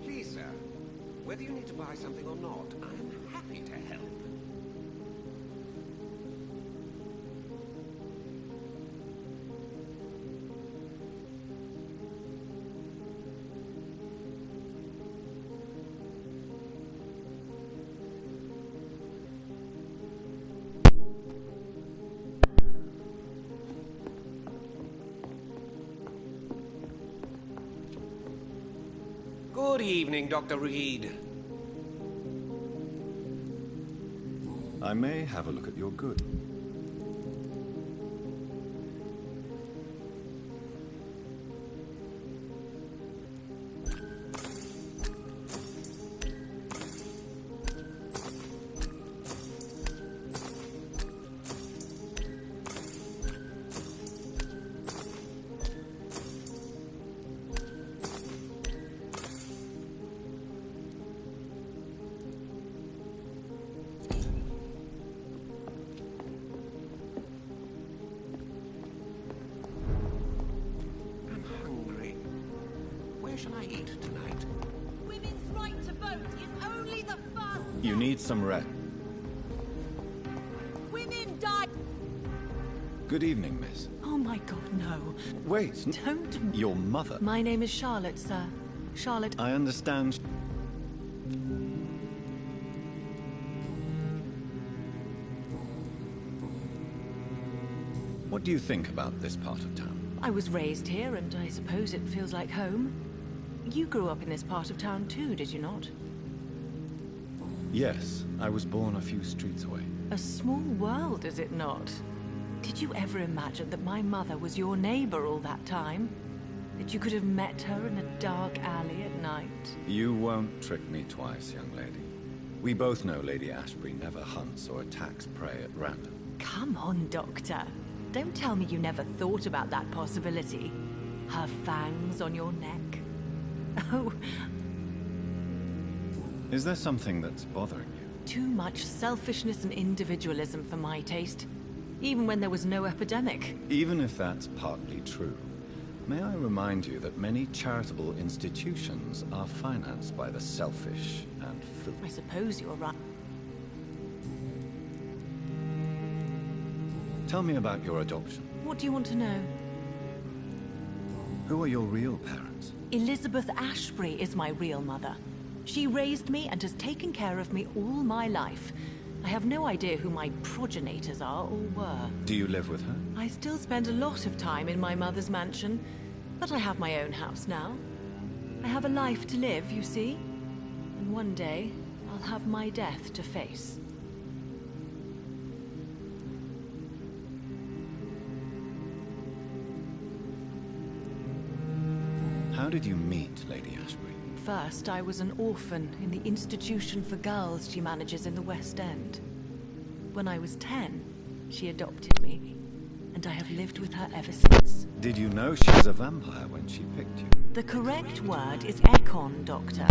Please, sir, whether you need to buy something or not, I am happy to help. Good evening, Dr. Reed. I may have a look at your goods. shall I eat tonight? Women's right to vote is only the first. You need some rest. Women die. Good evening, miss. Oh my God, no. Wait, Don't. your mother. My name is Charlotte, sir. Charlotte. I understand. What do you think about this part of town? I was raised here, and I suppose it feels like home. You grew up in this part of town too, did you not? Yes, I was born a few streets away. A small world, is it not? Did you ever imagine that my mother was your neighbor all that time? That you could have met her in a dark alley at night? You won't trick me twice, young lady. We both know Lady Ashbury never hunts or attacks prey at random. Come on, Doctor. Don't tell me you never thought about that possibility. Her fangs on your neck. Oh, Is there something that's bothering you? too much selfishness and individualism for my taste. Even when there was no epidemic. Even if that's partly true, may I remind you that many charitable institutions are financed by the selfish and filthy. I suppose you're right. Tell me about your adoption. What do you want to know? Who are your real parents? Elizabeth Ashbury is my real mother. She raised me and has taken care of me all my life. I have no idea who my progenitors are or were. Do you live with her? I still spend a lot of time in my mother's mansion, but I have my own house now. I have a life to live, you see. And one day, I'll have my death to face. How did you meet Lady Ashbury? First, I was an orphan in the institution for girls she manages in the West End. When I was 10, she adopted me, and I have lived with her ever since. Did you know she was a vampire when she picked you? The correct word is Ekon, Doctor.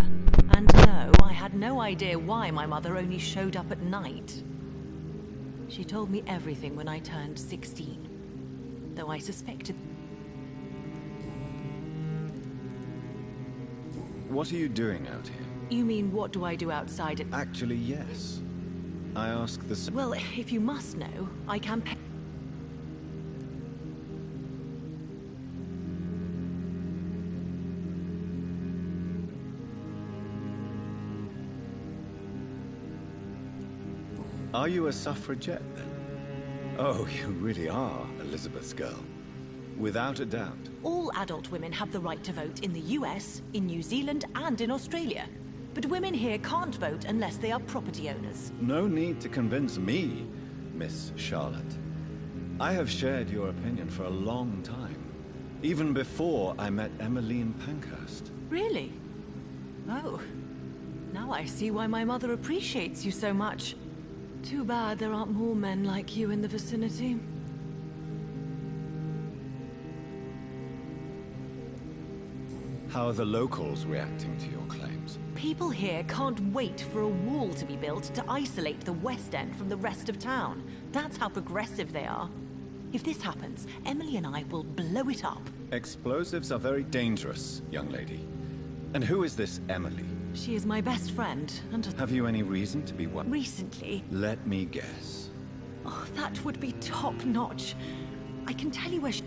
And no, I had no idea why my mother only showed up at night. She told me everything when I turned 16, though I suspected... What are you doing out here? You mean, what do I do outside it? Actually, yes. I ask the same. Well, if you must know, I can pay... Are you a suffragette, then? Oh, you really are Elizabeth's girl. Without a doubt. All adult women have the right to vote in the US, in New Zealand, and in Australia. But women here can't vote unless they are property owners. No need to convince me, Miss Charlotte. I have shared your opinion for a long time. Even before I met Emmeline Pankhurst. Really? Oh. Now I see why my mother appreciates you so much. Too bad there aren't more men like you in the vicinity. How are the locals reacting to your claims? People here can't wait for a wall to be built to isolate the West End from the rest of town. That's how progressive they are. If this happens, Emily and I will blow it up. Explosives are very dangerous, young lady. And who is this Emily? She is my best friend, and... Have you any reason to be worried? Recently... Let me guess. Oh, that would be top-notch. I can tell you where she...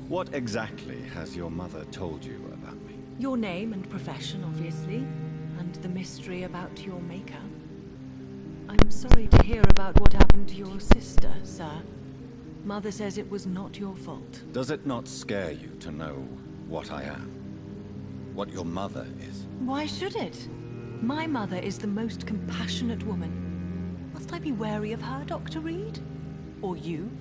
What exactly has your mother told you about me? Your name and profession, obviously, and the mystery about your maker. I'm sorry to hear about what happened to your sister, sir. Mother says it was not your fault. Does it not scare you to know what I am? What your mother is? Why should it? My mother is the most compassionate woman. Must I be wary of her, Dr. Reed? Or you?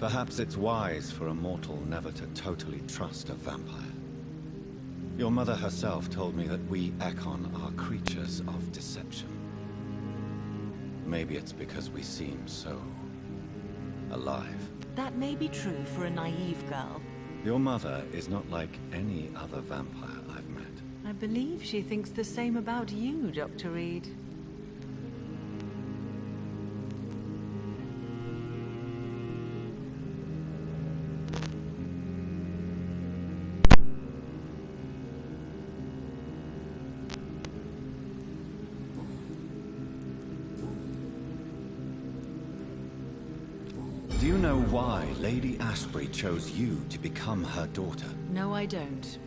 Perhaps it's wise for a mortal never to totally trust a vampire. Your mother herself told me that we Ekon are creatures of deception. Maybe it's because we seem so alive. That may be true for a naive girl. Your mother is not like any other vampire I've met. I believe she thinks the same about you, Dr. Reed. Do you know why Lady Ashbury chose you to become her daughter? No, I don't.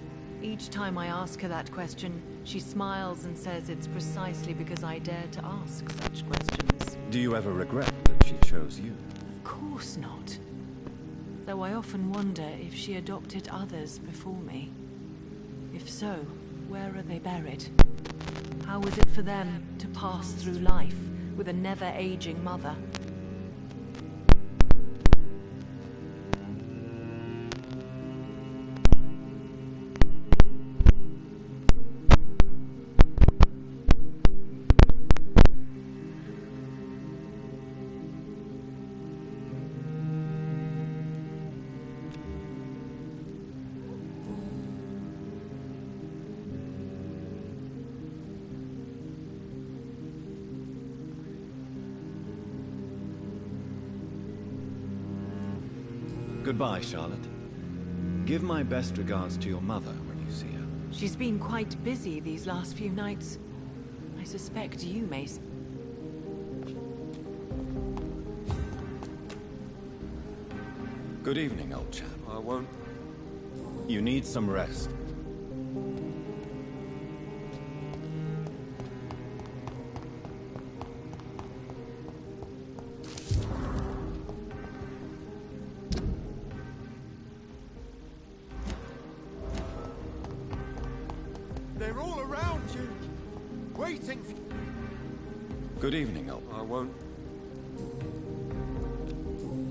Each time I ask her that question, she smiles and says it's precisely because I dare to ask such questions. Do you ever regret that she chose you? Of course not. Though I often wonder if she adopted others before me. If so, where are they buried? How was it for them to pass through life with a never-aging mother? Goodbye, Charlotte. Give my best regards to your mother when you see her. She's been quite busy these last few nights. I suspect you may... Good evening, old chap. I won't... You need some rest. They're all around you, waiting for... Good evening, old... I won't...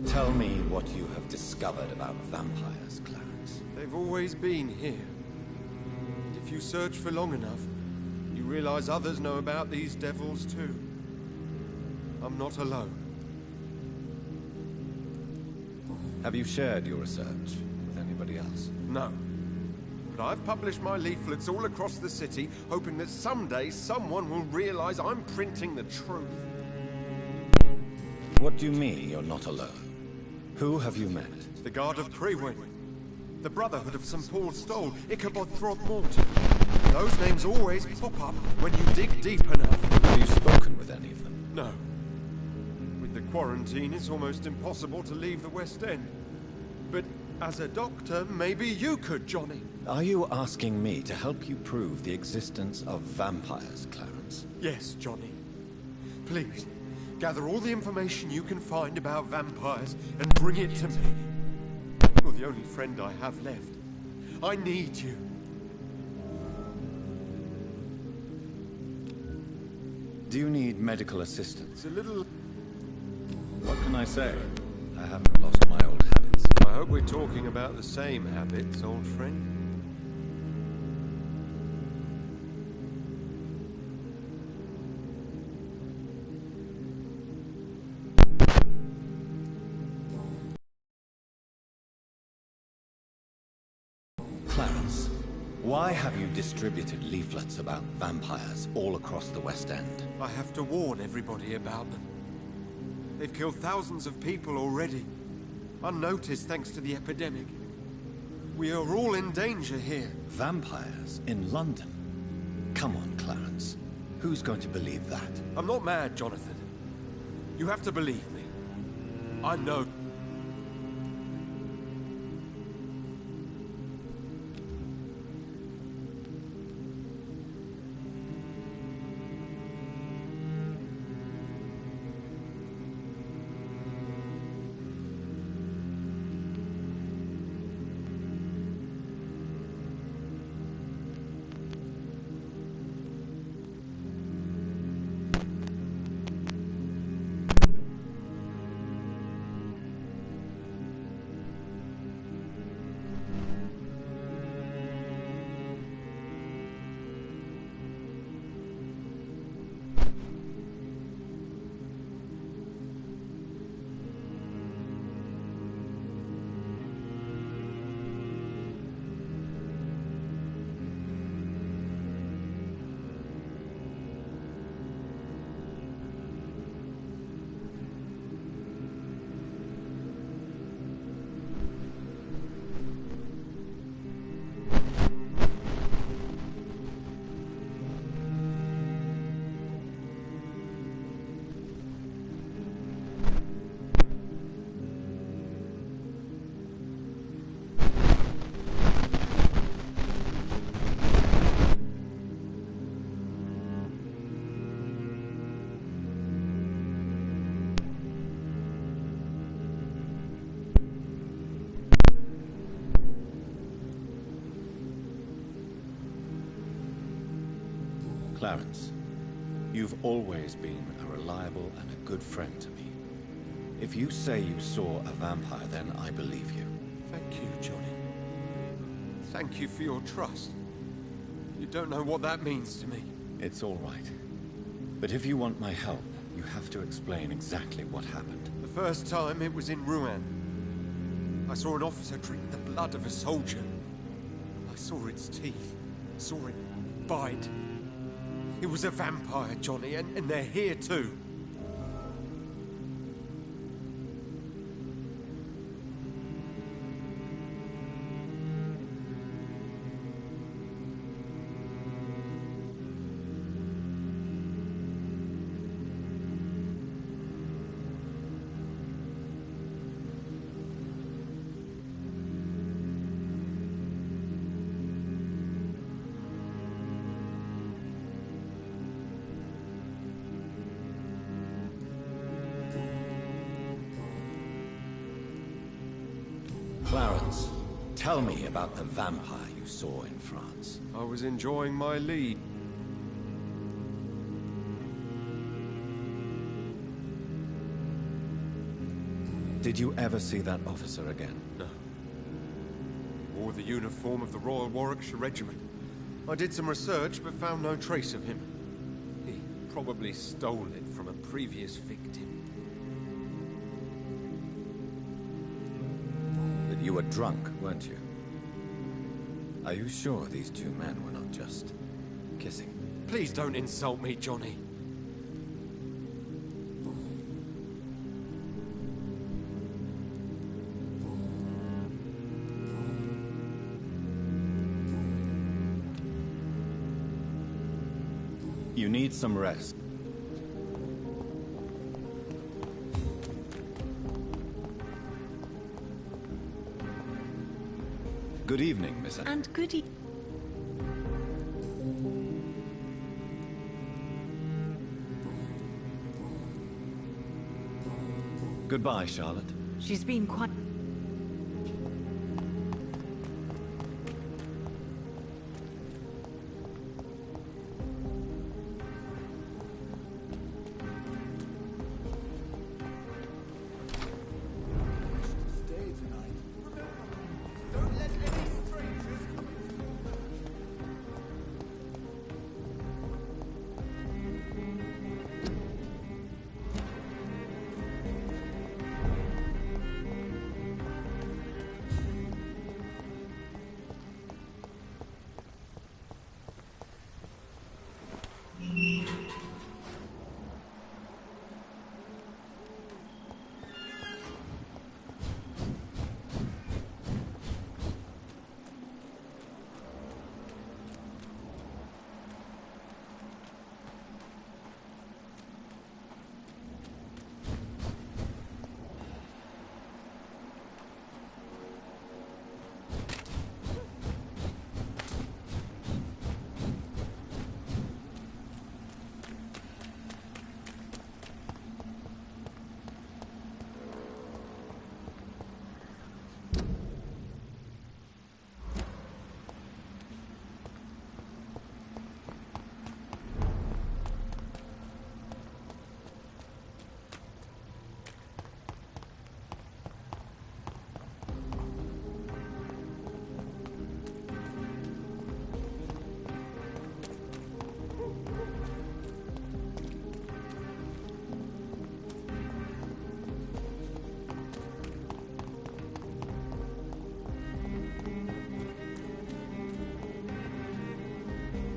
Tell me what you have discovered about vampires, Clarence. They've always been here. And if you search for long enough, you realize others know about these devils too. I'm not alone. Have you shared your research with anybody else? No. But I've published my leaflets all across the city, hoping that someday someone will realize I'm printing the truth. What do you mean you're not alone? Who have you met? The Guard of Crewin, the Brotherhood of St. Paul's Stole, Ichabod Throckmorton. Those names always pop up when you dig deep enough. Have you spoken with any of them? No. With the quarantine, it's almost impossible to leave the West End. But as a doctor, maybe you could, Johnny. Are you asking me to help you prove the existence of vampires, Clarence? Yes, Johnny. Please, gather all the information you can find about vampires and bring it to me. You're the only friend I have left. I need you. Do you need medical assistance? It's a little... What can I say? I haven't lost my old habits. I hope we're talking about the same habits, old friend. Clarence, why have you distributed leaflets about vampires all across the West End? I have to warn everybody about them. They've killed thousands of people already, unnoticed thanks to the epidemic. We are all in danger here. Vampires in London? Come on, Clarence. Who's going to believe that? I'm not mad, Jonathan. You have to believe me. I know. Clarence, you've always been a reliable and a good friend to me. If you say you saw a vampire, then I believe you. Thank you, Johnny. Thank you for your trust. You don't know what that means to me. It's all right. But if you want my help, you have to explain exactly what happened. The first time it was in Rouen. I saw an officer drink the blood of a soldier. I saw its teeth, saw it bite. It was a vampire, Johnny, and they're here too. Clarence, tell me about the vampire you saw in France. I was enjoying my lead. Did you ever see that officer again? No. Wore the uniform of the Royal Warwickshire Regiment. I did some research, but found no trace of him. He probably stole it from a previous victim. But you were drunk, weren't you? Are you sure these two men were not just kissing? Please don't insult me, Johnny. You need some rest. Good evening, Miss Anne. And good evening. Goodbye, Charlotte. She's been quite... Stay tonight. Don't let any strangers come into your house.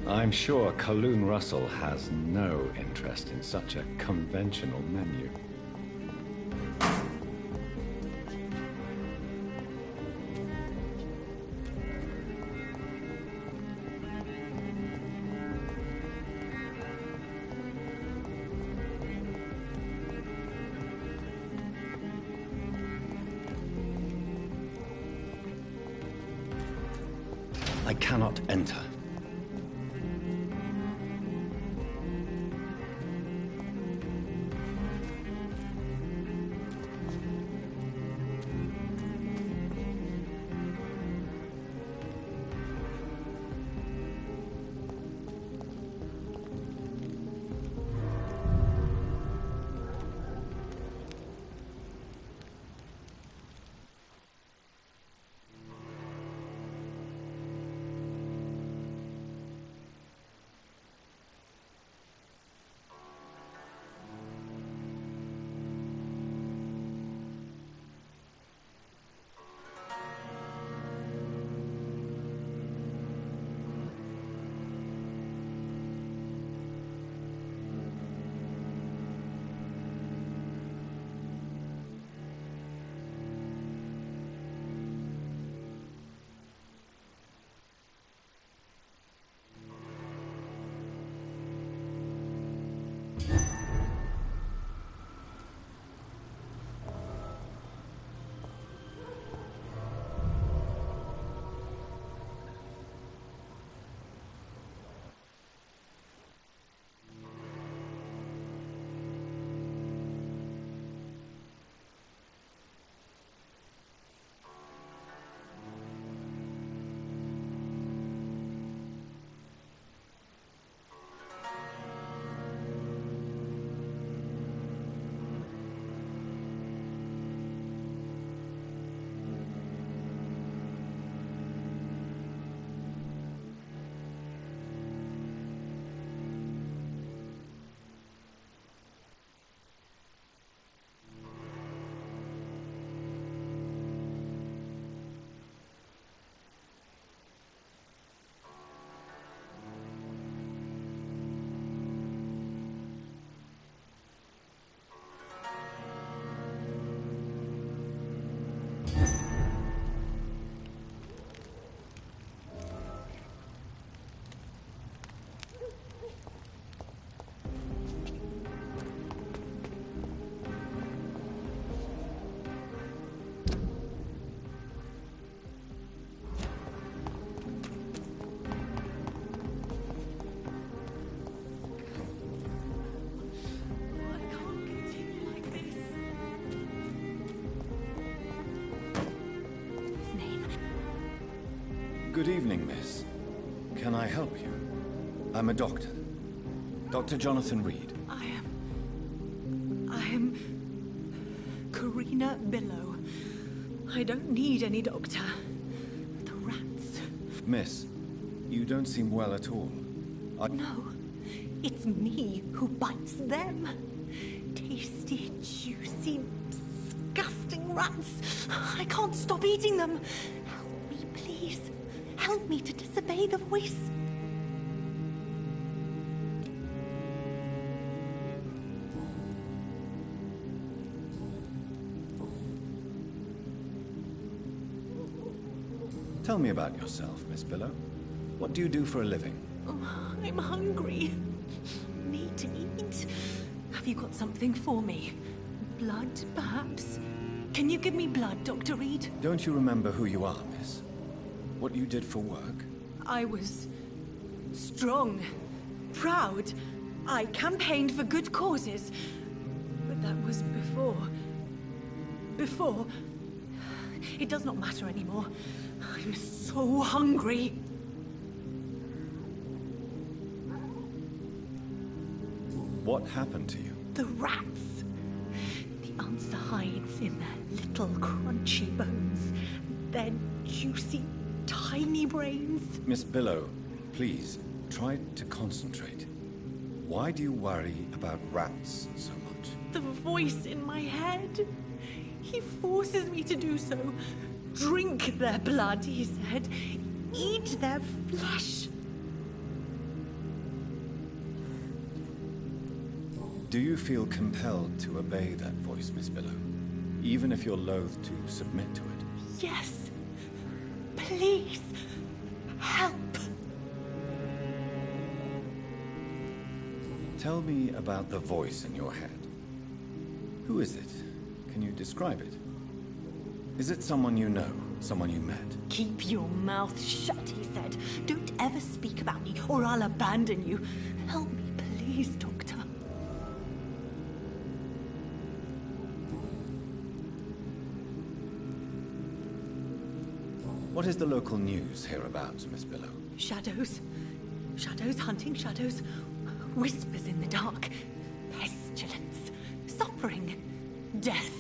I'm sure Kaloon Russell has no interest in such a conventional menu. I cannot enter. Good evening, miss. Can I help you? I'm a doctor. Dr. Jonathan Reed. I am Karina Billow. I don't need any doctor. The rats. Miss, you don't seem well at all. No, it's me who bites them. Tasty, juicy, disgusting rats. I can't stop eating them. Help me, please. Help me to disobey the voice. Tell me about yourself, Miss Billow. What do you do for a living? Oh, I'm hungry. Need to eat. Have you got something for me? Blood, perhaps? Can you give me blood, Dr. Reed? Don't you remember who you are, miss? What you did for work? I was strong, proud. I campaigned for good causes. But that was before. Before. It does not matter anymore. I'm so hungry. What happened to you? The rats. The answer hides in their little crunchy bones. Their juicy, tiny brains. Miss Billow, please, try to concentrate. Why do you worry about rats so much? The voice in my head. He forces me to do so. Drink their blood, he said. Eat their flesh. Do you feel compelled to obey that voice, Miss Billow? Even if you're loath to submit to it? Yes. Please. Help. Tell me about the voice in your head. Who is it? Can you describe it? Is it someone you know? Someone you met? Keep your mouth shut, he said. Don't ever speak about me, or I'll abandon you. Help me, please, Doctor. What is the local news hereabouts, Miss Billow? Shadows. Shadows hunting shadows. Whispers in the dark. Pestilence. Suffering. Death.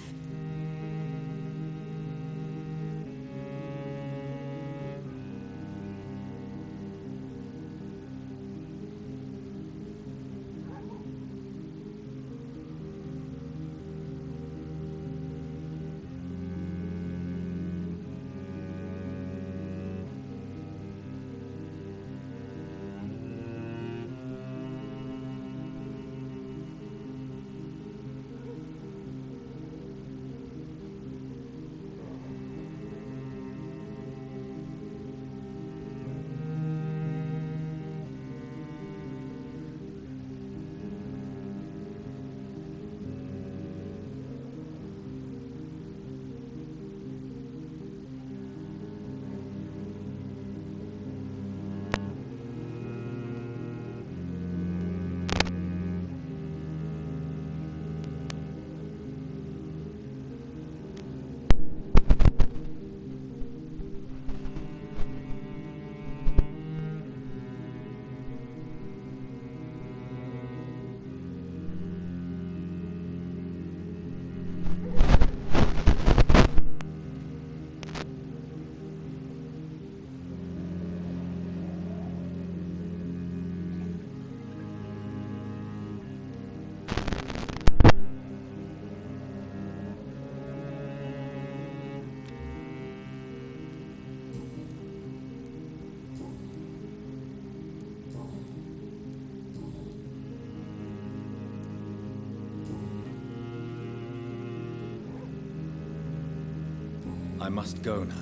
I must go now.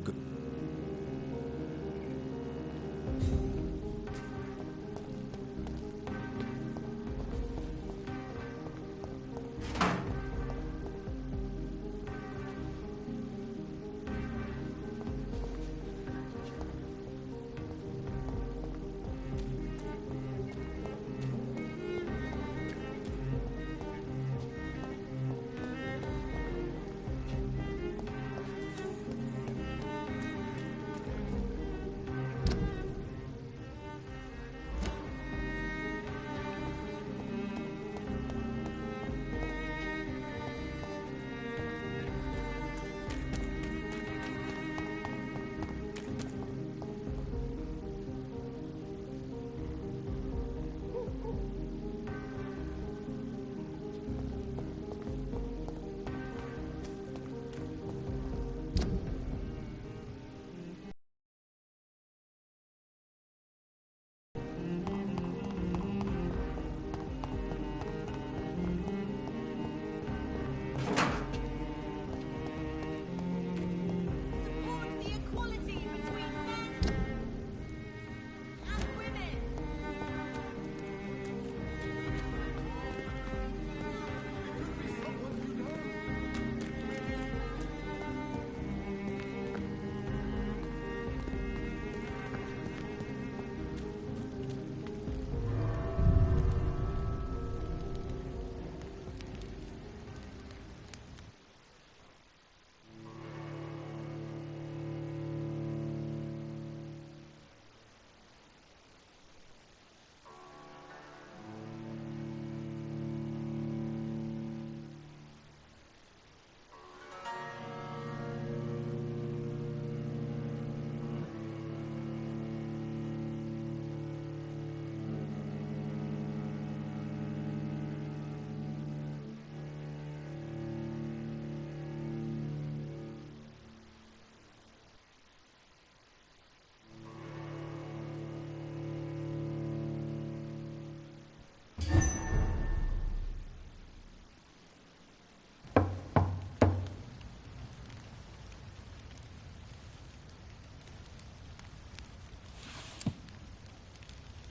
Good.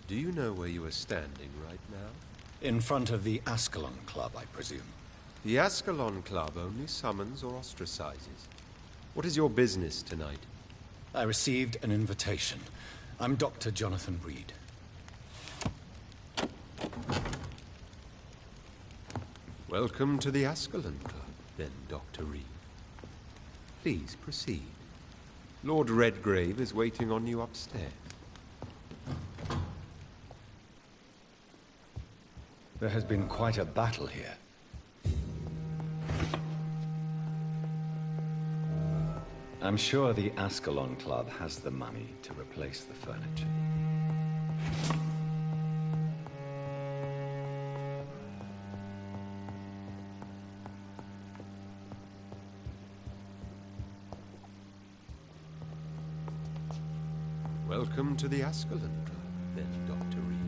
Do you know where you are standing right now? In front of the Ascalon Club, I presume. The Ascalon Club only summons or ostracizes. What is your business tonight? I received an invitation. I'm Dr. Jonathan Reed. Welcome to the Ascalon Club, then, Dr. Reed. Please proceed. Lord Redgrave is waiting on you upstairs. There has been quite a battle here. I'm sure the Ascalon Club has the money to replace the furniture. Welcome to the Ascalon Club, then, Dr. Reed.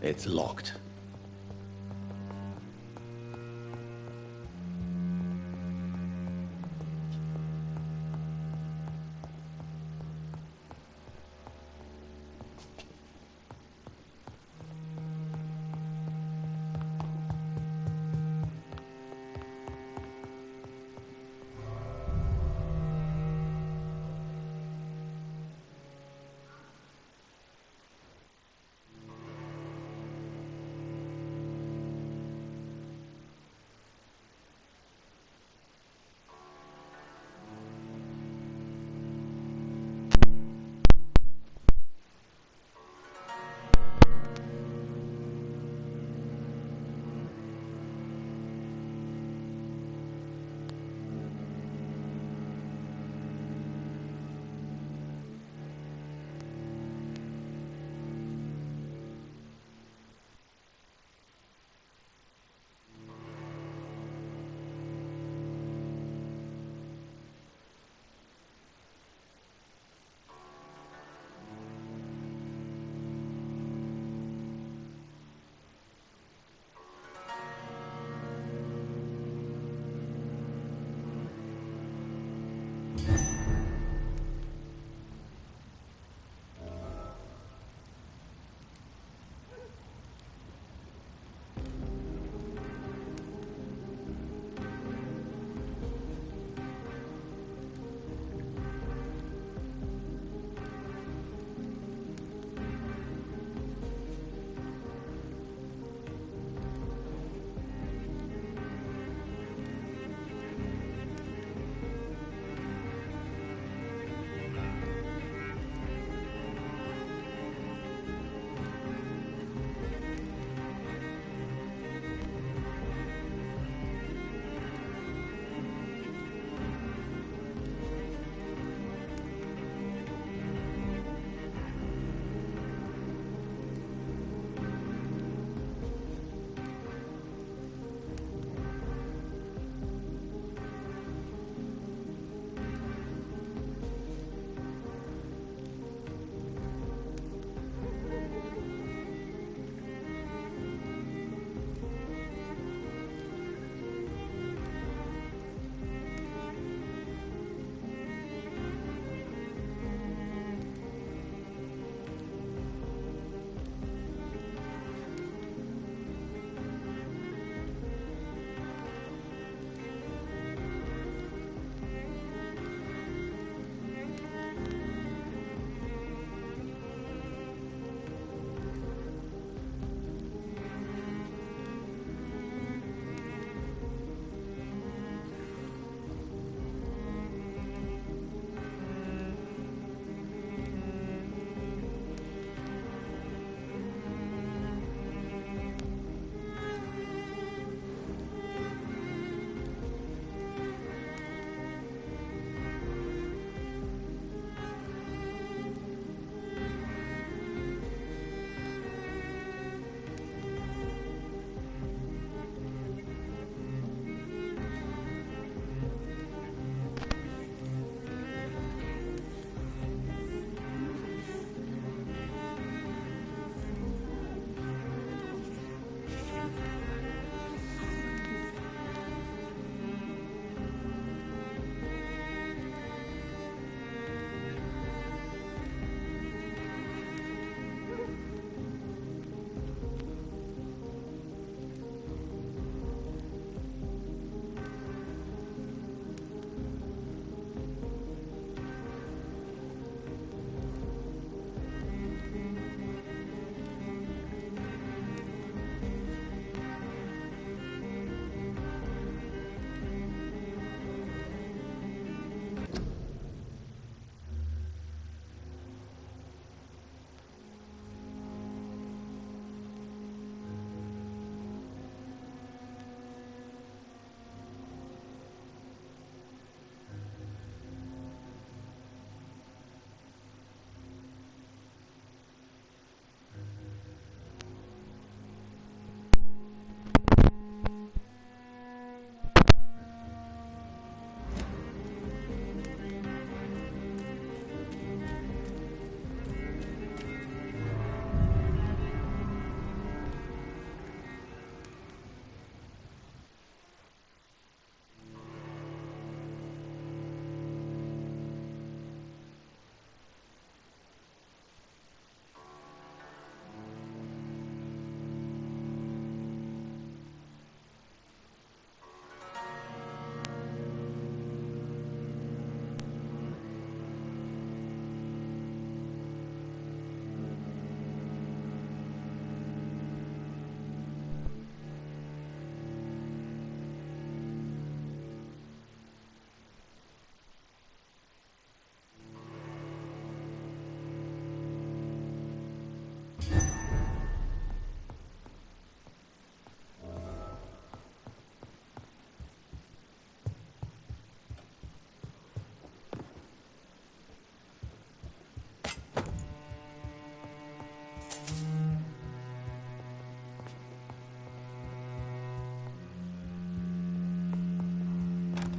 It's locked.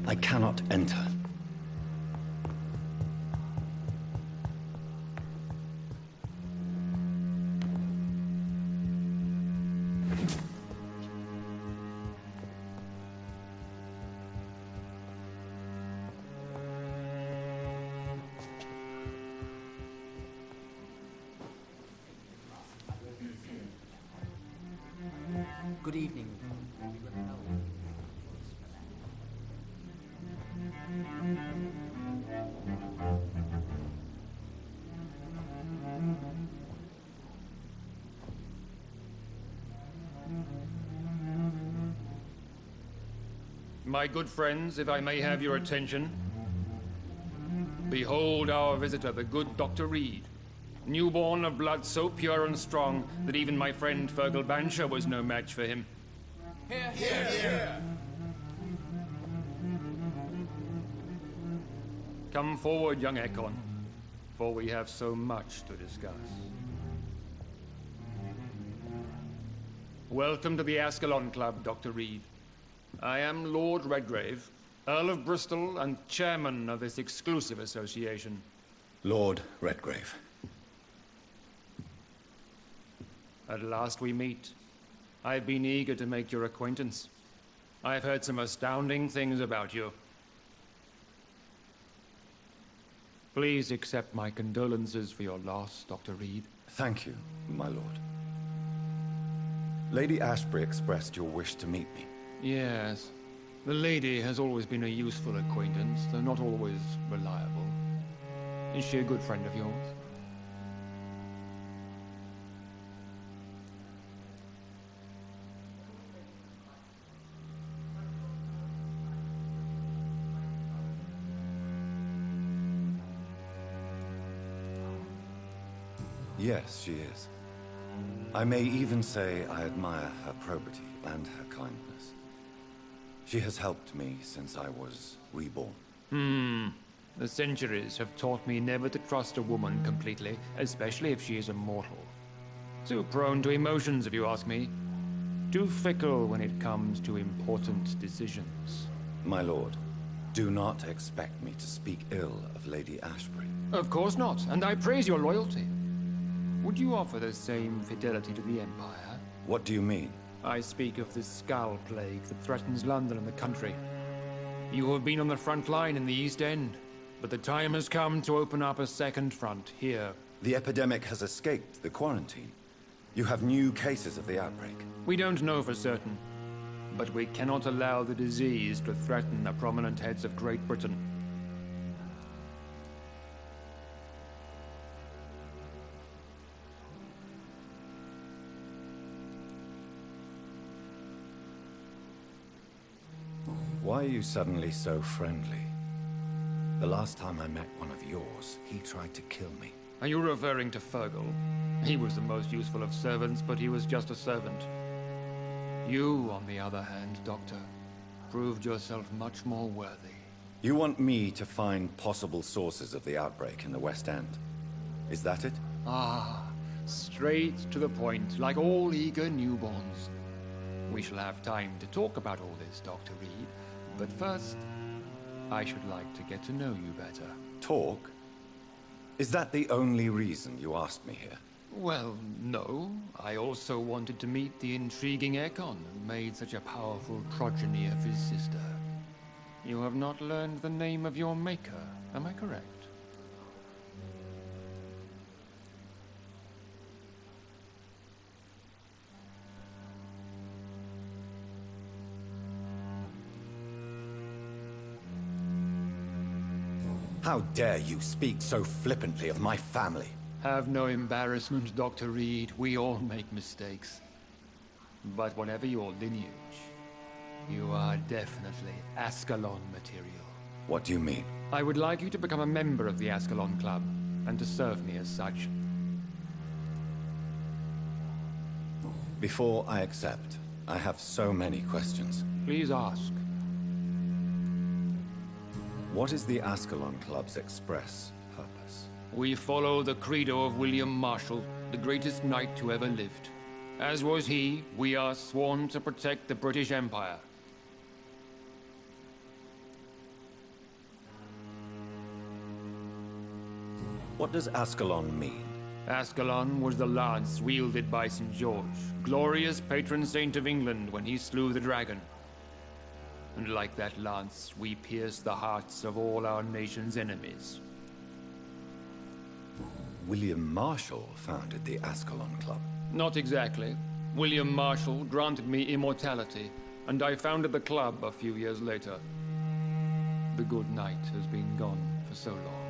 I cannot enter. Good evening. My good friends, if I may have your attention. Behold our visitor, the good Dr. Reed. Newborn of blood so pure and strong that even my friend Fergal Bancher was no match for him. Here, here, here. Come forward, young Ekon, for we have so much to discuss. Welcome to the Ascalon Club, Dr. Reed. I am Lord Redgrave, Earl of Bristol and chairman of this exclusive association. Lord Redgrave. At last we meet. I've been eager to make your acquaintance. I've heard some astounding things about you. Please accept my condolences for your loss, Dr. Reed. Thank you, my lord. Lady Ashbury expressed your wish to meet me. Yes. The lady has always been a useful acquaintance, though not always reliable. Is she a good friend of yours? Yes, she is. I may even say I admire her probity and her kindness. She has helped me since I was reborn. The centuries have taught me never to trust a woman completely, especially if she is immortal. Too prone to emotions, if you ask me. Too fickle when it comes to important decisions. My lord, do not expect me to speak ill of Lady Ashbury. Of course not, and I praise your loyalty. Would you offer the same fidelity to the Empire? What do you mean? I speak of the Skull Plague that threatens London and the country. You have been on the front line in the East End, but the time has come to open up a second front here. The epidemic has escaped the quarantine. You have new cases of the outbreak. We don't know for certain, but we cannot allow the disease to threaten the prominent heads of Great Britain. Why are you suddenly so friendly? The last time I met one of yours, he tried to kill me. Are you referring to Fergal? He was the most useful of servants, but he was just a servant. You, on the other hand, Doctor, proved yourself much more worthy. You want me to find possible sources of the outbreak in the West End? Is that it? Ah, straight to the point, like all eager newborns. We shall have time to talk about all this, Dr. Reed. But first, I should like to get to know you better. Talk? Is that the only reason you asked me here? Well, no. I also wanted to meet the intriguing Ekon, who made such a powerful progeny of his sister. You have not learned the name of your maker, am I correct? How dare you speak so flippantly of my family? Have no embarrassment, Dr. Reed. We all make mistakes. But whatever your lineage, you are definitely Ascalon material. What do you mean? I would like you to become a member of the Ascalon Club, and to serve me as such. Before I accept, I have so many questions. Please ask. What is the Ascalon Club's express purpose? We follow the credo of William Marshall, the greatest knight who ever lived. As was he, we are sworn to protect the British Empire. What does Ascalon mean? Ascalon was the lance wielded by St. George, glorious patron saint of England when he slew the dragon. And like that lance, we pierce the hearts of all our nation's enemies. William Marshall founded the Ascalon Club. Not exactly. William Marshall granted me immortality, and I founded the club a few years later. The good knight has been gone for so long.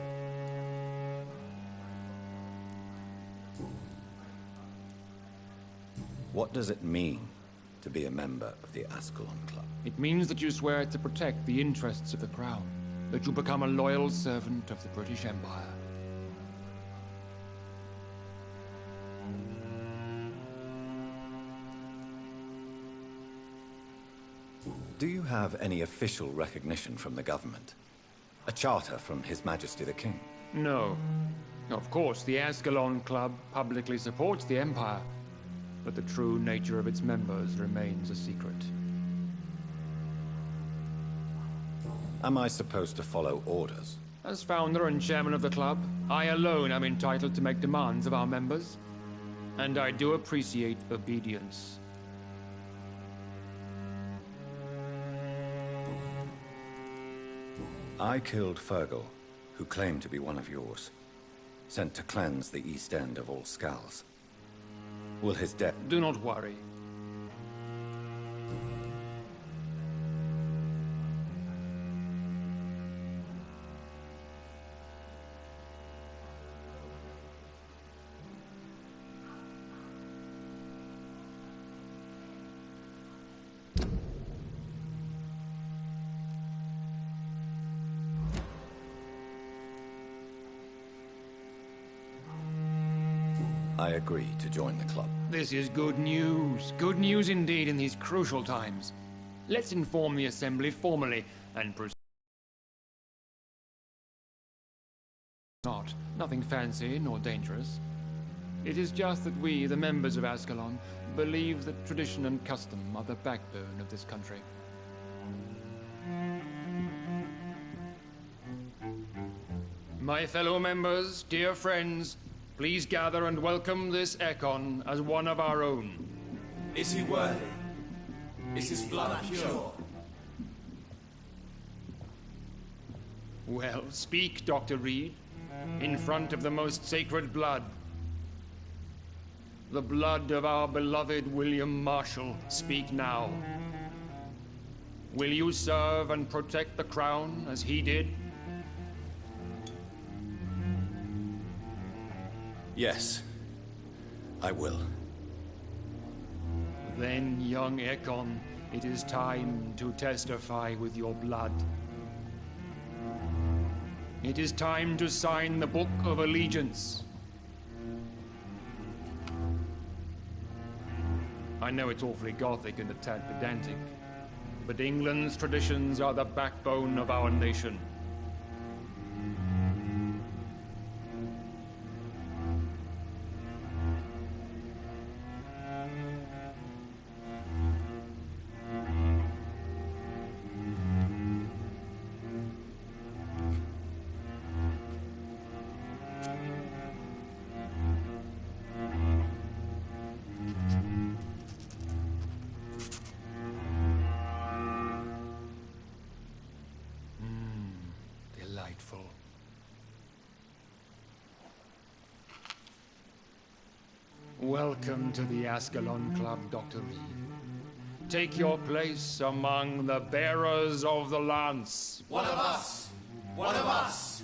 What does it mean to be a member of the Ascalon Club? It means that you swear to protect the interests of the Crown, that you become a loyal servant of the British Empire. Do you have any official recognition from the government? A charter from His Majesty the King? No. Of course, the Ascalon Club publicly supports the Empire, but the true nature of its members remains a secret. Am I supposed to follow orders? As founder and chairman of the club, I alone am entitled to make demands of our members, and I do appreciate obedience. I killed Fergal, who claimed to be one of yours, sent to cleanse the East End of all Skulls. Will his death... Do not worry. I agree to join the club. This is good news. Good news indeed in these crucial times. Let's inform the Assembly formally and proceed. Nothing fancy nor dangerous. It is just that we, the members of Ascalon, believe that tradition and custom are the backbone of this country. My fellow members, dear friends, please gather and welcome this Ekon as one of our own. Is he worthy? Is his blood pure? Well, speak, Dr. Reed, in front of the most sacred blood. The blood of our beloved William Marshall. Speak now. Will you serve and protect the crown as he did? Yes, I will. Then, young Ekon, it is time to testify with your blood. It is time to sign the Book of Allegiance. I know it's awfully gothic and a tad pedantic, but England's traditions are the backbone of our nation. Delightful. Welcome to the Ascalon Club, Dr. Reed. Take your place among the bearers of the lance. One of us! One of us!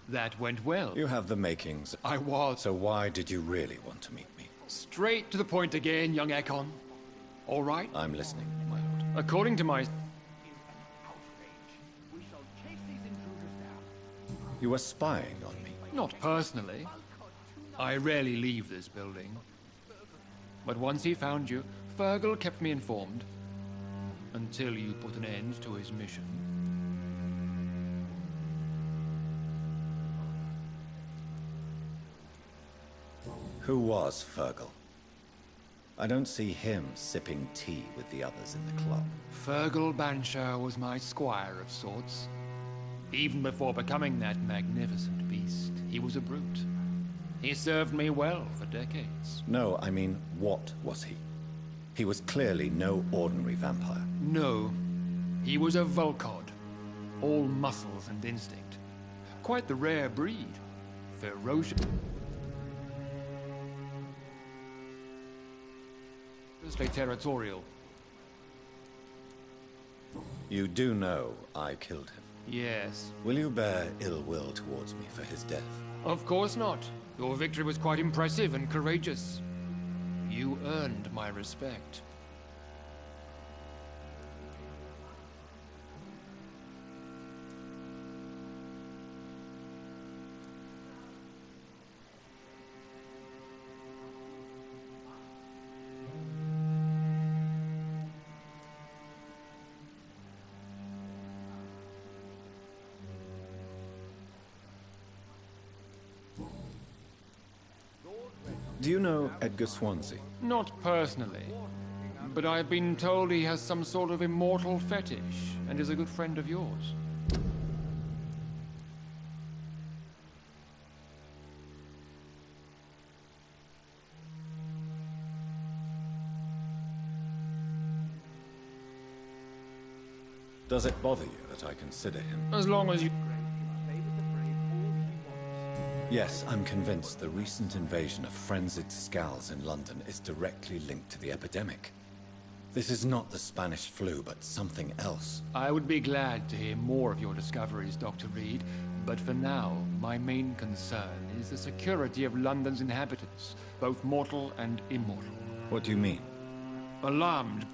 That went well. You have the makings. I was. So why did you really want to meet me? Straight to the point again, young Ekon. All right? I'm listening, my lord. According to my... You were spying on me. Not personally. I rarely leave this building. But once he found you, Fergal kept me informed. Until you put an end to his mission. Who was Fergal? I don't see him sipping tea with the others in the club. Fergal Banshire was my squire of sorts. Even before becoming that magnificent beast, he was a brute. He served me well for decades. No, I mean, what was he? He was clearly no ordinary vampire. No, he was a Volcod. All muscles and instinct. Quite the rare breed. Ferocious. Territorial. You do know I killed him. Yes. Will you bear ill will towards me for his death? Of course not. Your victory was quite impressive and courageous. You earned my respect. Do you know Edgar Swansea? Not personally, but I've been told he has some sort of immortal fetish and is a good friend of yours. Does it bother you that I consider him? As long as you... Yes, I'm convinced the recent invasion of frenzied Scows in London is directly linked to the epidemic. This is not the Spanish flu, but something else. I would be glad to hear more of your discoveries, Dr. Reed, but for now, my main concern is the security of London's inhabitants, both mortal and immortal. What do you mean? Alarmed.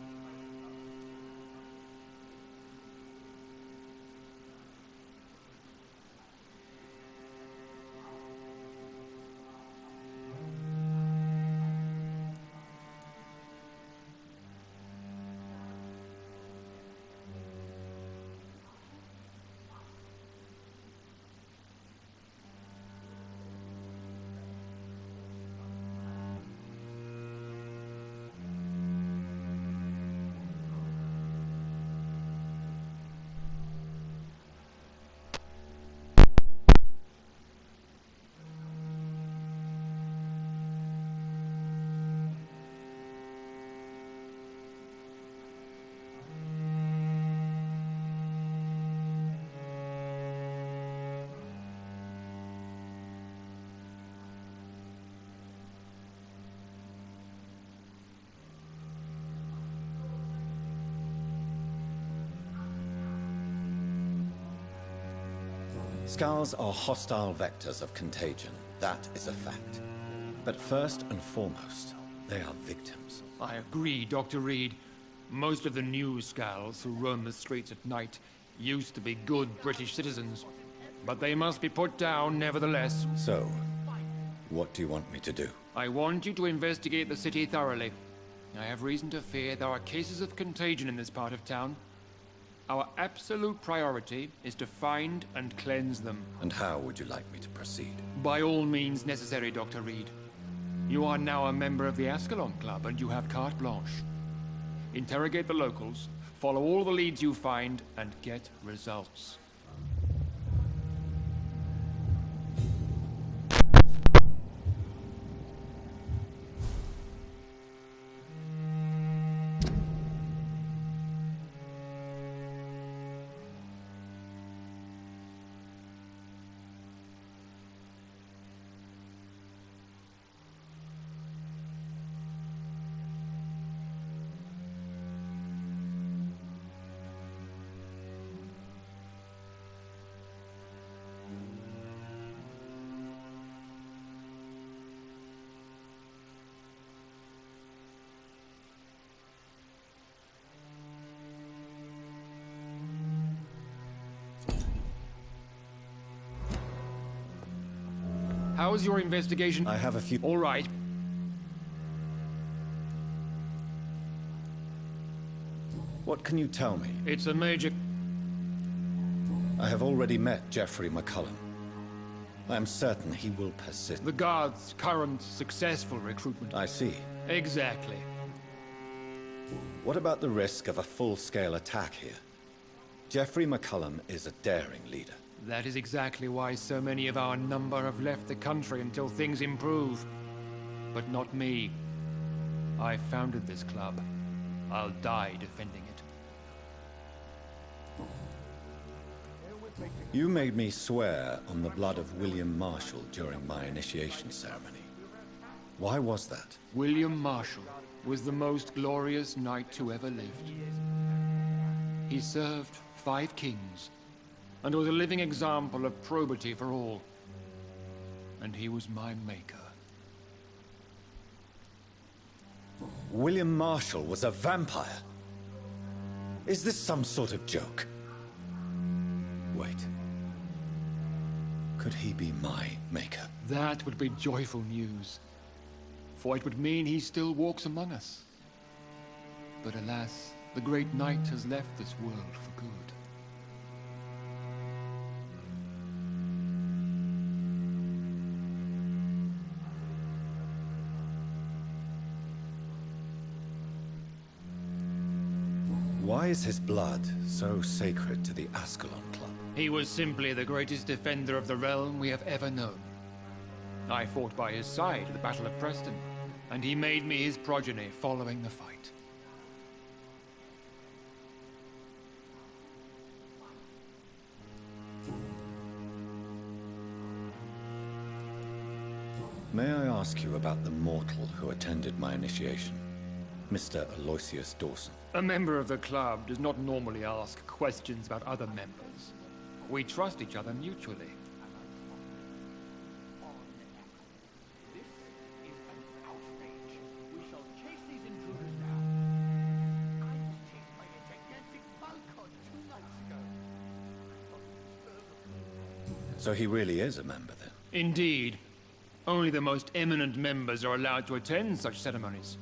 Scows are hostile vectors of contagion. That is a fact. But first and foremost, they are victims. I agree, Dr. Reed. Most of the new Scows who roam the streets at night used to be good British citizens. But they must be put down nevertheless. So, what do you want me to do? I want you to investigate the city thoroughly. I have reason to fear there are cases of contagion in this part of town. Our absolute priority is to find and cleanse them. And how would you like me to proceed? By all means necessary, Dr. Reed. You are now a member of the Ascalon Club and you have carte blanche. Interrogate the locals, follow all the leads you find, and get results. How's your investigation? I have a few... All right. What can you tell me? It's a major... I have already met Geoffrey McCullen. I am certain he will persist. The Guard's current successful recruitment. I see. Exactly. What about the risk of a full-scale attack here? Jeffrey McCullum is a daring leader. That is exactly why so many of our number have left the country until things improve. But not me. I founded this club. I'll die defending it. You made me swear on the blood of William Marshall during my initiation ceremony. Why was that? William Marshall was the most glorious knight who ever lived. He served 5 kings, and was a living example of probity for all. And he was my maker. William Marshall was a vampire? Is this some sort of joke? Wait. Could he be my maker? That would be joyful news, for it would mean he still walks among us. But alas, the great knight has left this world for good. Why is his blood so sacred to the Ascalon Club? He was simply the greatest defender of the realm we have ever known. I fought by his side at the Battle of Preston, and he made me his progeny following the fight. May I ask you about the mortal who attended my initiation? Mr. Aloysius Dawson. A member of the club does not normally ask questions about other members. We trust each other mutually. So he really is a member, then? Indeed. Only the most eminent members are allowed to attend such ceremonies.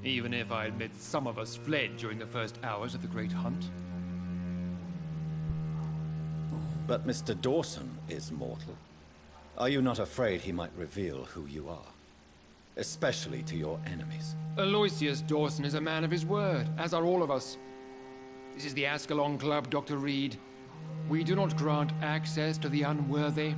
Even if I admit some of us fled during the first hours of the Great Hunt. But Mr. Dawson is mortal. Are you not afraid he might reveal who you are? Especially to your enemies. Aloysius Dawson is a man of his word, as are all of us. This is the Ascalon Club, Dr. Reed. We do not grant access to the unworthy.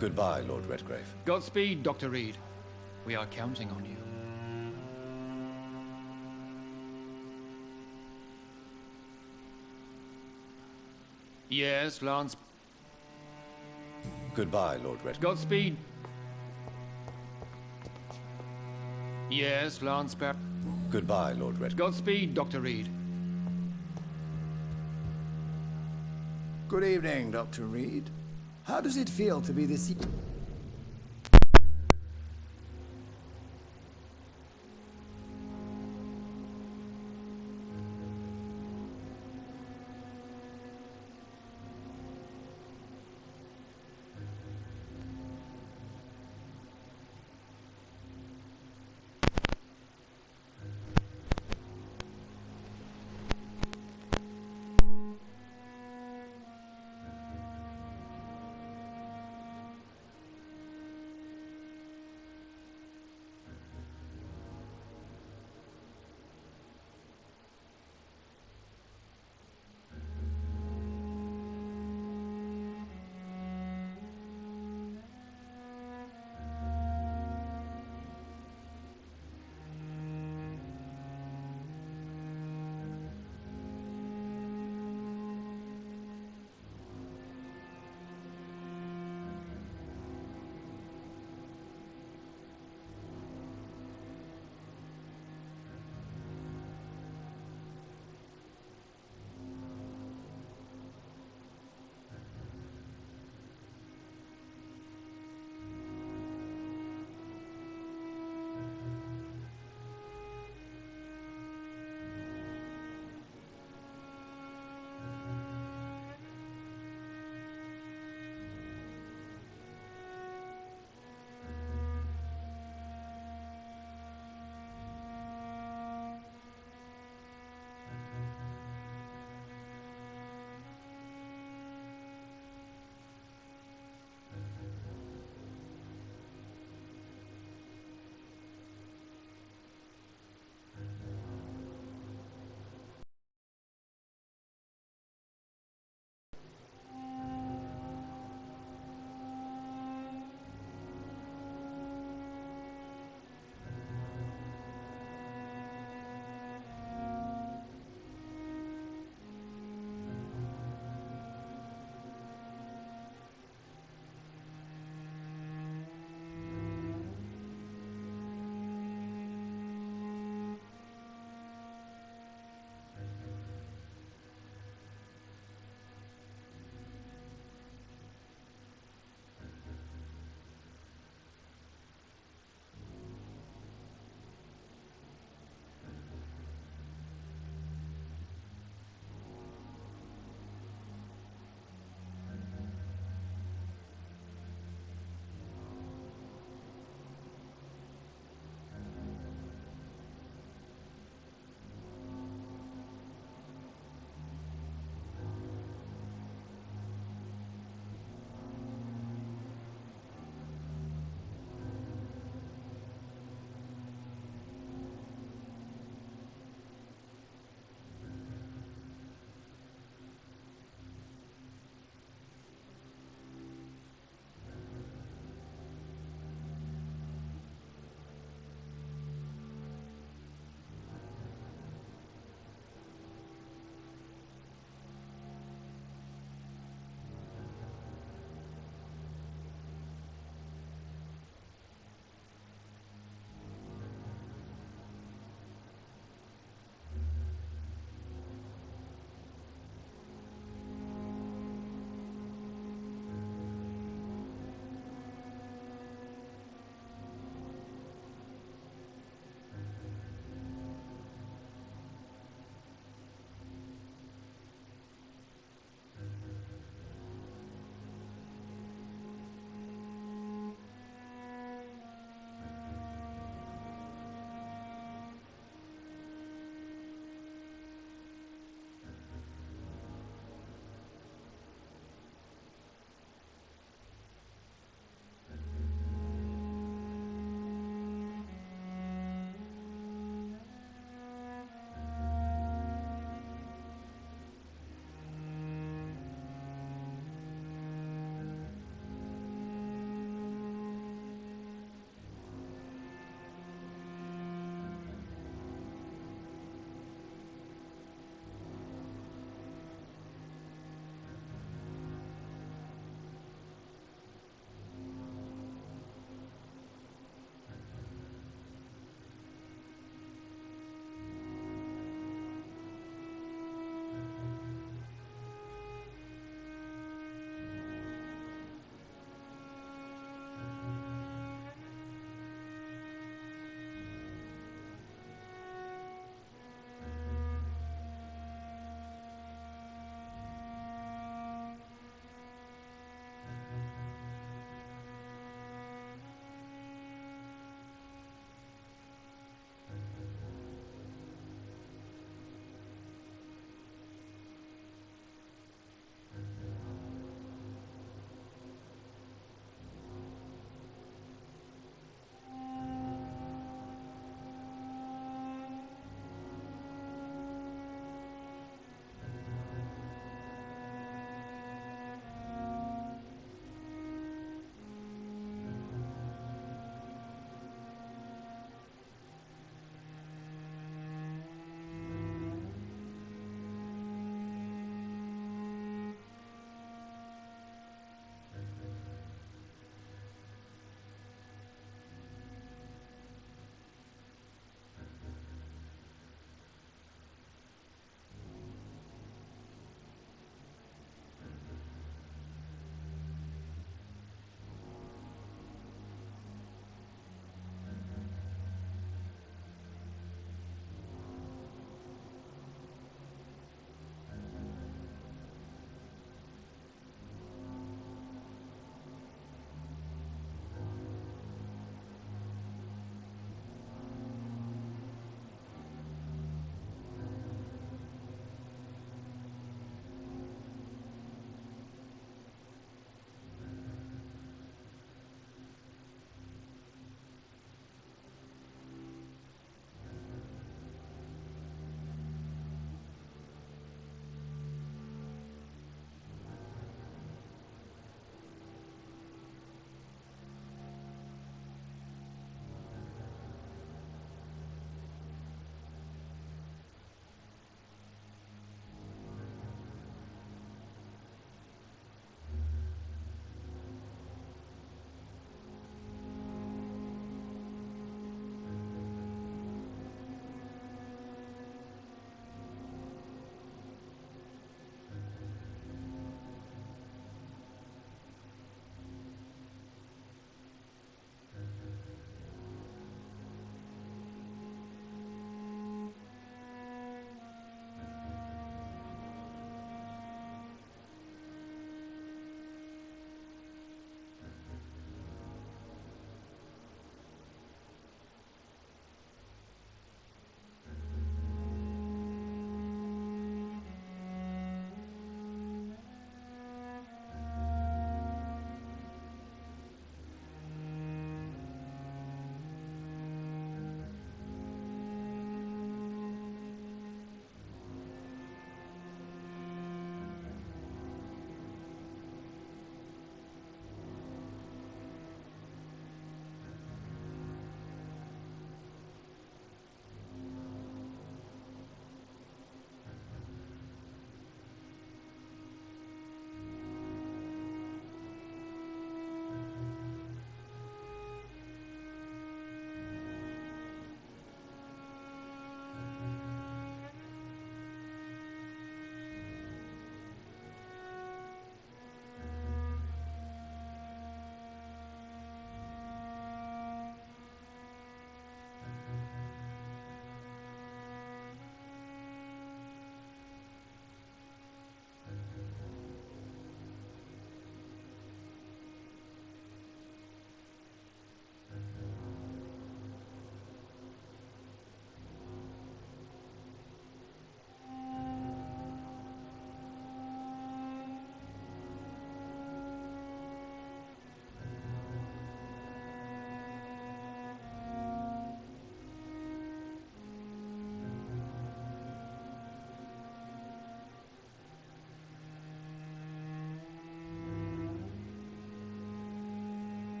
Goodbye, Lord Redgrave. Godspeed, Dr. Reed. We are counting on you. Yes, Lance. Goodbye, Lord Redgrave. Godspeed. Yes, Lance. Goodbye, Lord Redgrave. Godspeed, Dr. Reed. Good evening, Dr. Reed. How does it feel to be the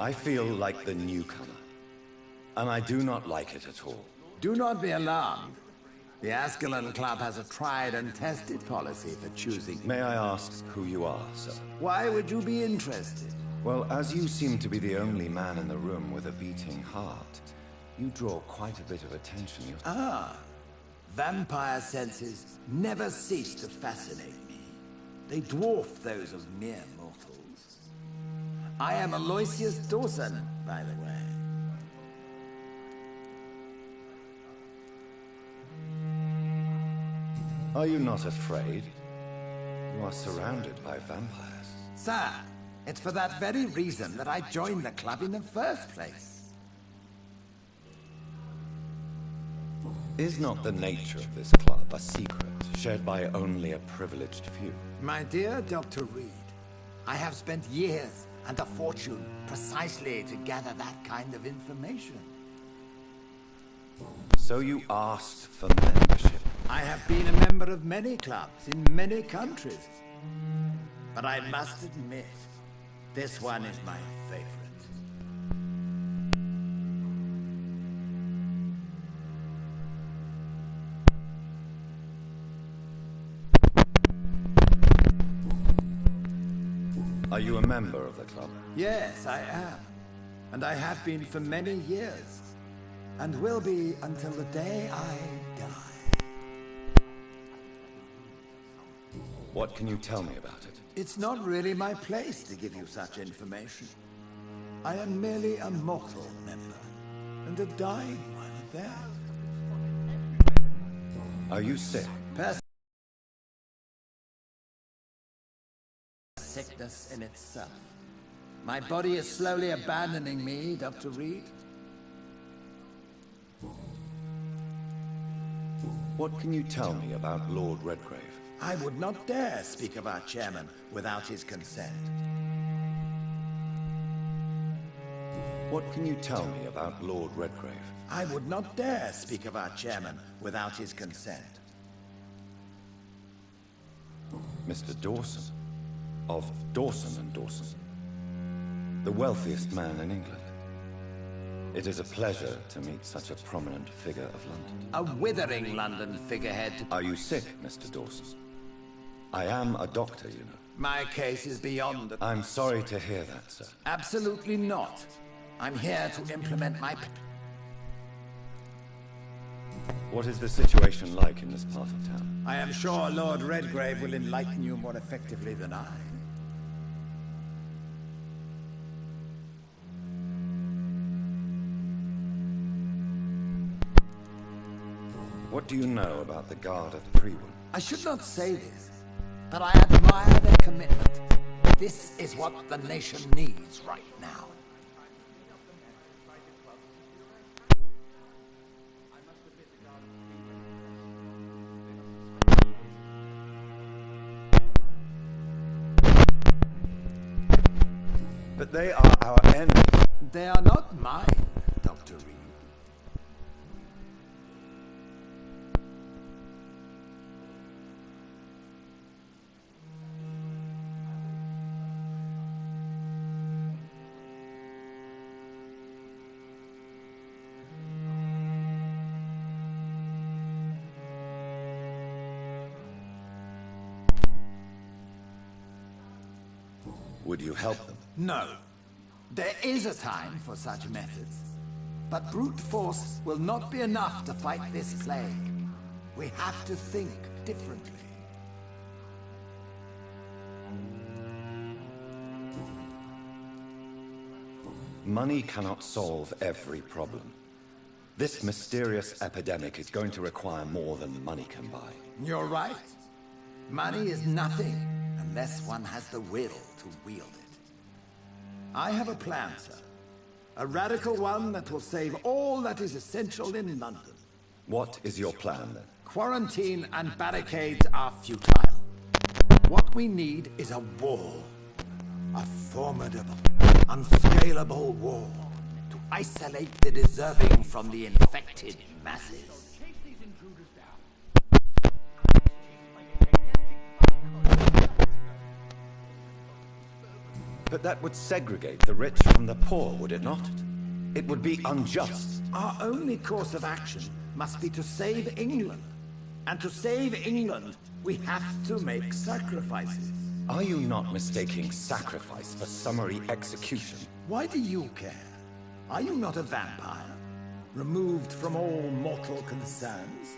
I feel like the newcomer, and I do not like it at all. Do not be alarmed. The Ascalon Club has a tried and tested policy for choosing. May I ask who you are, sir? Why would you be interested? Well, as you seem to be the only man in the room with a beating heart, you draw quite a bit of attention. Ah, vampire senses never cease to fascinate me. They dwarf those of mere mortals. I am Aloysius Dawson, by the way. Are you not afraid? You are surrounded by vampires. Sir, it's for that very reason that I joined the club in the first place. Is not the nature of this club a secret, shared by only a privileged few? My dear Dr. Reed, I have spent years and a fortune precisely to gather that kind of information. So you asked for membership? I have been a member of many clubs in many countries. But I must admit, this one is my favorite. Are you a member of the club? Yes, I am. And I have been for many years. And will be until the day I die. What can you tell me about it? It's not really my place to give you such information. I am merely a mortal member, and a dying one at that. Are you sick? Sickness in itself. My body is slowly abandoning me, Dr. Reed. What can you tell me about Lord Redgrave? I would not dare speak of our chairman without his consent. What can you tell me about Lord Redgrave? I would not dare speak of our chairman without his consent. Mr. Dawson, of Dawson and Dawson, the wealthiest man in England. It is a pleasure to meet such a prominent figure of London. A withering London figurehead. Are you sick, Mr. Dawson? I am a doctor, you know. My case is beyond the... I'm sorry to hear that, sir. Absolutely not. I'm here to implement my... What is the situation like in this part of town? I am sure Lord Redgrave will enlighten you more effectively than I. What do you know about the Guard of Prewen? I should not say this, but I admire their commitment. This is what the nation needs right now. But they are our enemies. They are not mine, Dr. Reed. Would you help them? No. There is a time for such methods. But brute force will not be enough to fight this plague. We have to think differently. Money cannot solve every problem. This mysterious epidemic is going to require more than money can buy. You're right. Money is nothing unless one has the will to wield it. I have a plan, sir. A radical one that will save all that is essential in London. What is your plan, then? Quarantine and barricades are futile. What we need is a wall. A formidable, unscalable wall to isolate the deserving from the infected masses. But that would segregate the rich from the poor, would it not? It would be unjust. Our only course of action must be to save England. And to save England, we have to make sacrifices. Are you not mistaking sacrifice for summary execution? Why do you care? Are you not a vampire? Removed from all mortal concerns?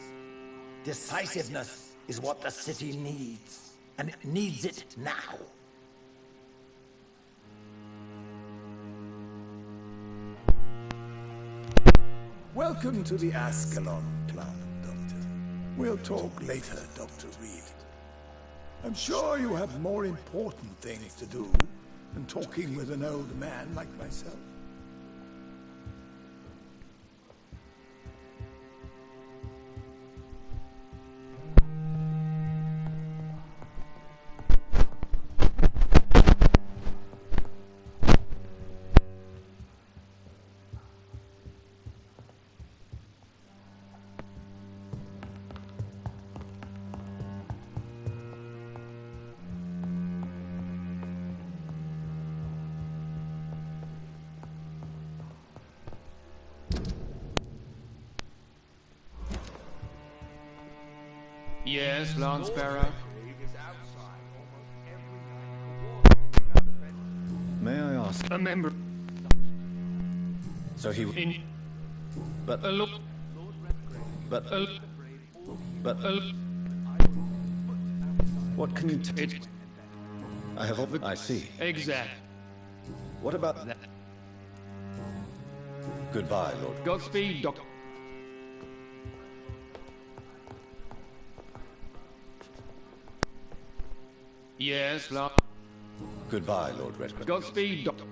Decisiveness is what the city needs. And it needs it now. Welcome to the Ascalon Club, Doctor. We'll talk later, Dr. Reed. I'm sure you have more important things to do than talking with an old man like myself. Yes, Lance Sparrow. May I ask? A member. So he... In... But... look. But... But... What can you tell? I have... I see. Exact. What about... That. Goodbye, Lord. Godspeed, Doctor. Yes, Lord. Goodbye, Lord Redcliffe. Godspeed, Doctor.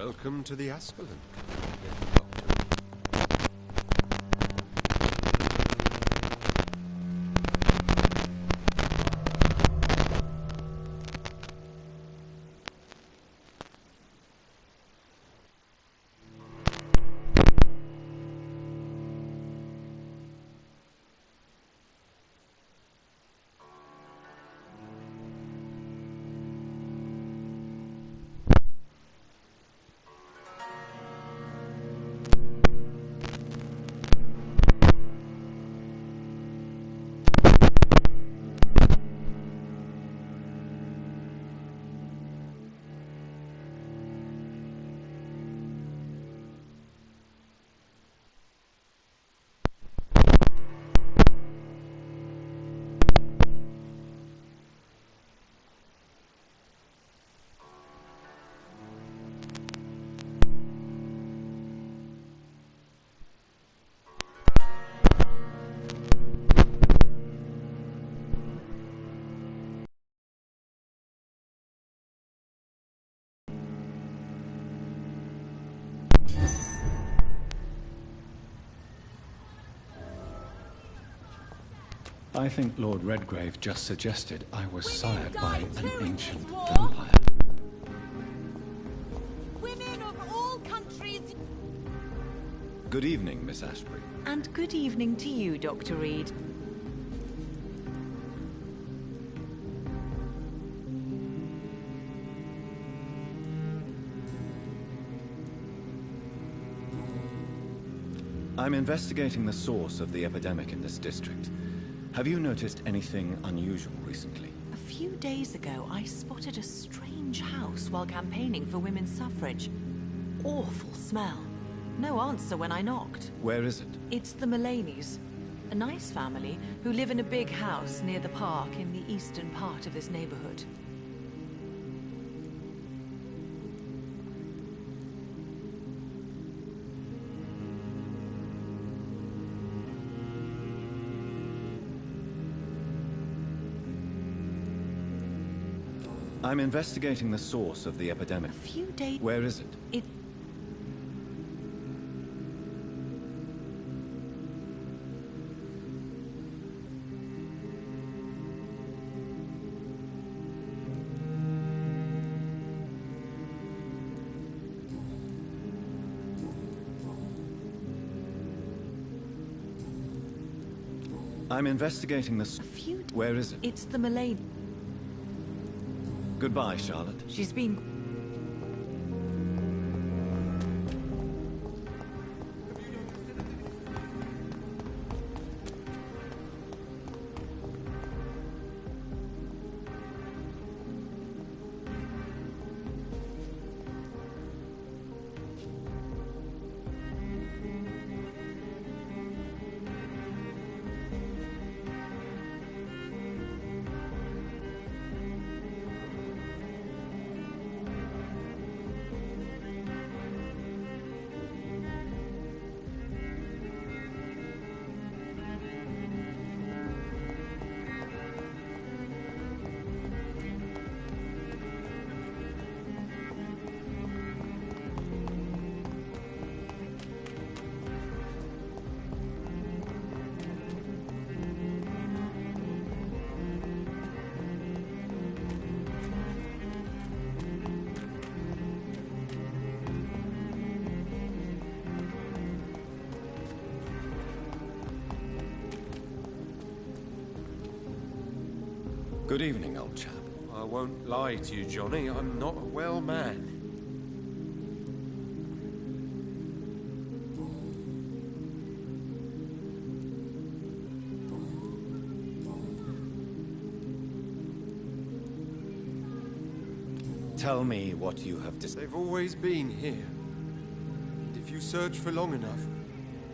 Welcome to the Ascalon. I think Lord Redgrave just suggested I was sired by an ancient vampire. Women of all countries. Good evening, Miss Ashbury. And good evening to you, Dr. Reed. I'm investigating the source of the epidemic in this district. Have you noticed anything unusual recently? A few days ago, I spotted a strange house while campaigning for women's suffrage. Awful smell. No answer when I knocked. Where is it? It's the Mullaneys, a nice family who live in a big house near the park in the eastern part of this neighborhood. I'm investigating the source of the epidemic. A few days... Where is it? I'm investigating the... A few... Where is it? It's the Mullane... Goodbye, Charlotte. She's been... Good evening, old chap. I won't lie to you, Johnny. I'm not a well man. Tell me what you have They've always been here. And if you search for long enough,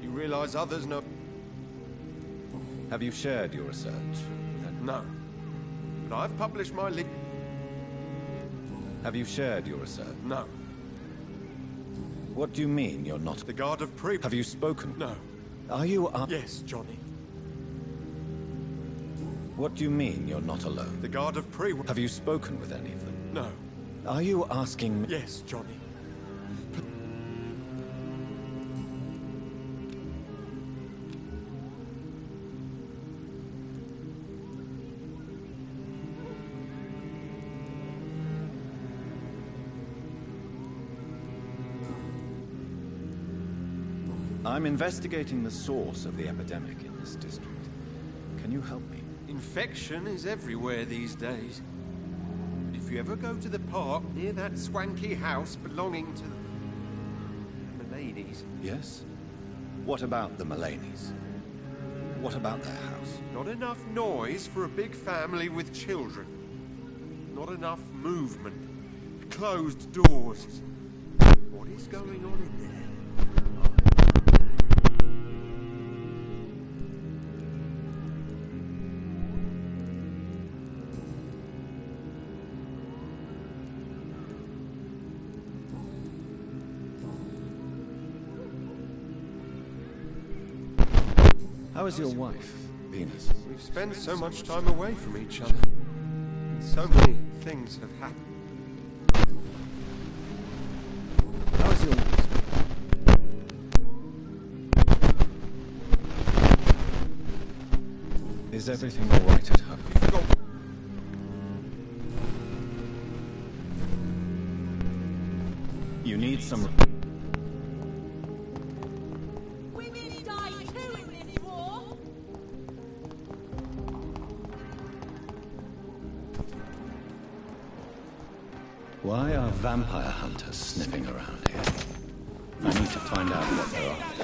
you realize others know... Have you shared your research? No. But I've published my Have you shared your research? No. What do you mean you're not... The Guard of Pre... Have you spoken? No. Are you... Yes, Johnny. What do you mean you're not alone? The Guard of Pre... Have you spoken with any of them? No. Are you asking... Yes, Johnny. I'm investigating the source of the epidemic in this district. Can you help me? Infection is everywhere these days. If you ever go to the park near that swanky house belonging to the Mullaneys... Yes? What about the Mullaneys? What about their house? Not enough noise for a big family with children. Not enough movement. Closed doors. What is going on in there? How is your wife, Venus? We've spent so much time away from each other. And so many things have happened. How is your wife? Is everything all right at home? You need some... Women die too in this war. Why are vampire hunters sniffing around here? I need to find out what they're after.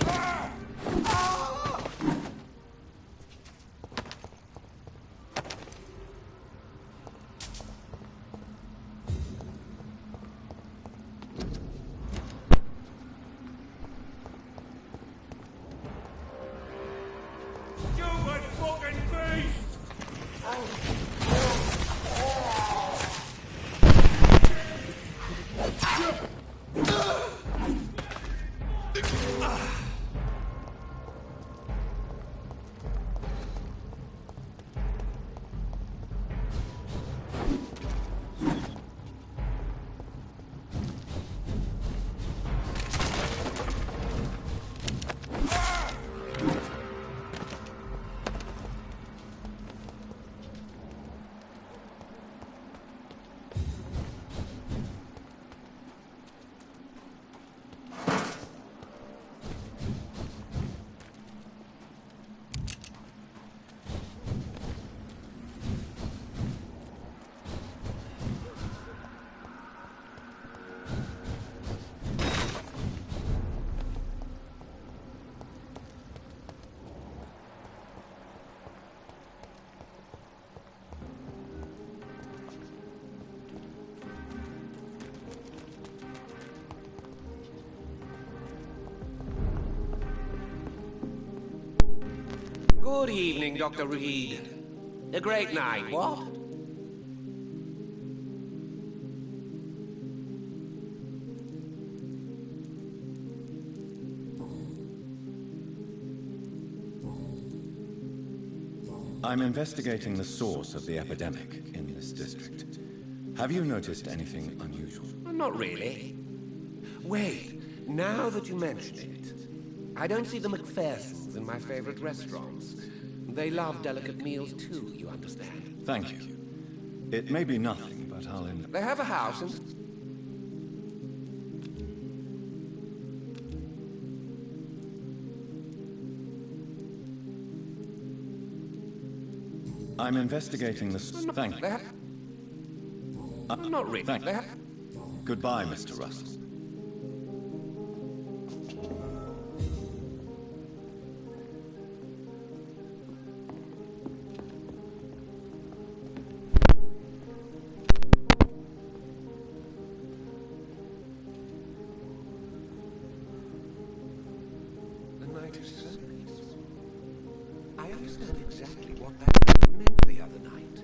Good evening, Dr. Reed. A great night, what? I'm investigating the source of the epidemic in this district. Have you noticed anything unusual? Not really. Wait, now that you mention it, I don't see the McPhersons in my favorite restaurants. They love delicate meals too, you understand? Thank you. It may be nothing, but I'll... They have a house in... I'm investigating the... Thank you. Not really. Thank you. Goodbye, Mr. Russell. The night is so peaceful. I understand exactly what that meant the other night.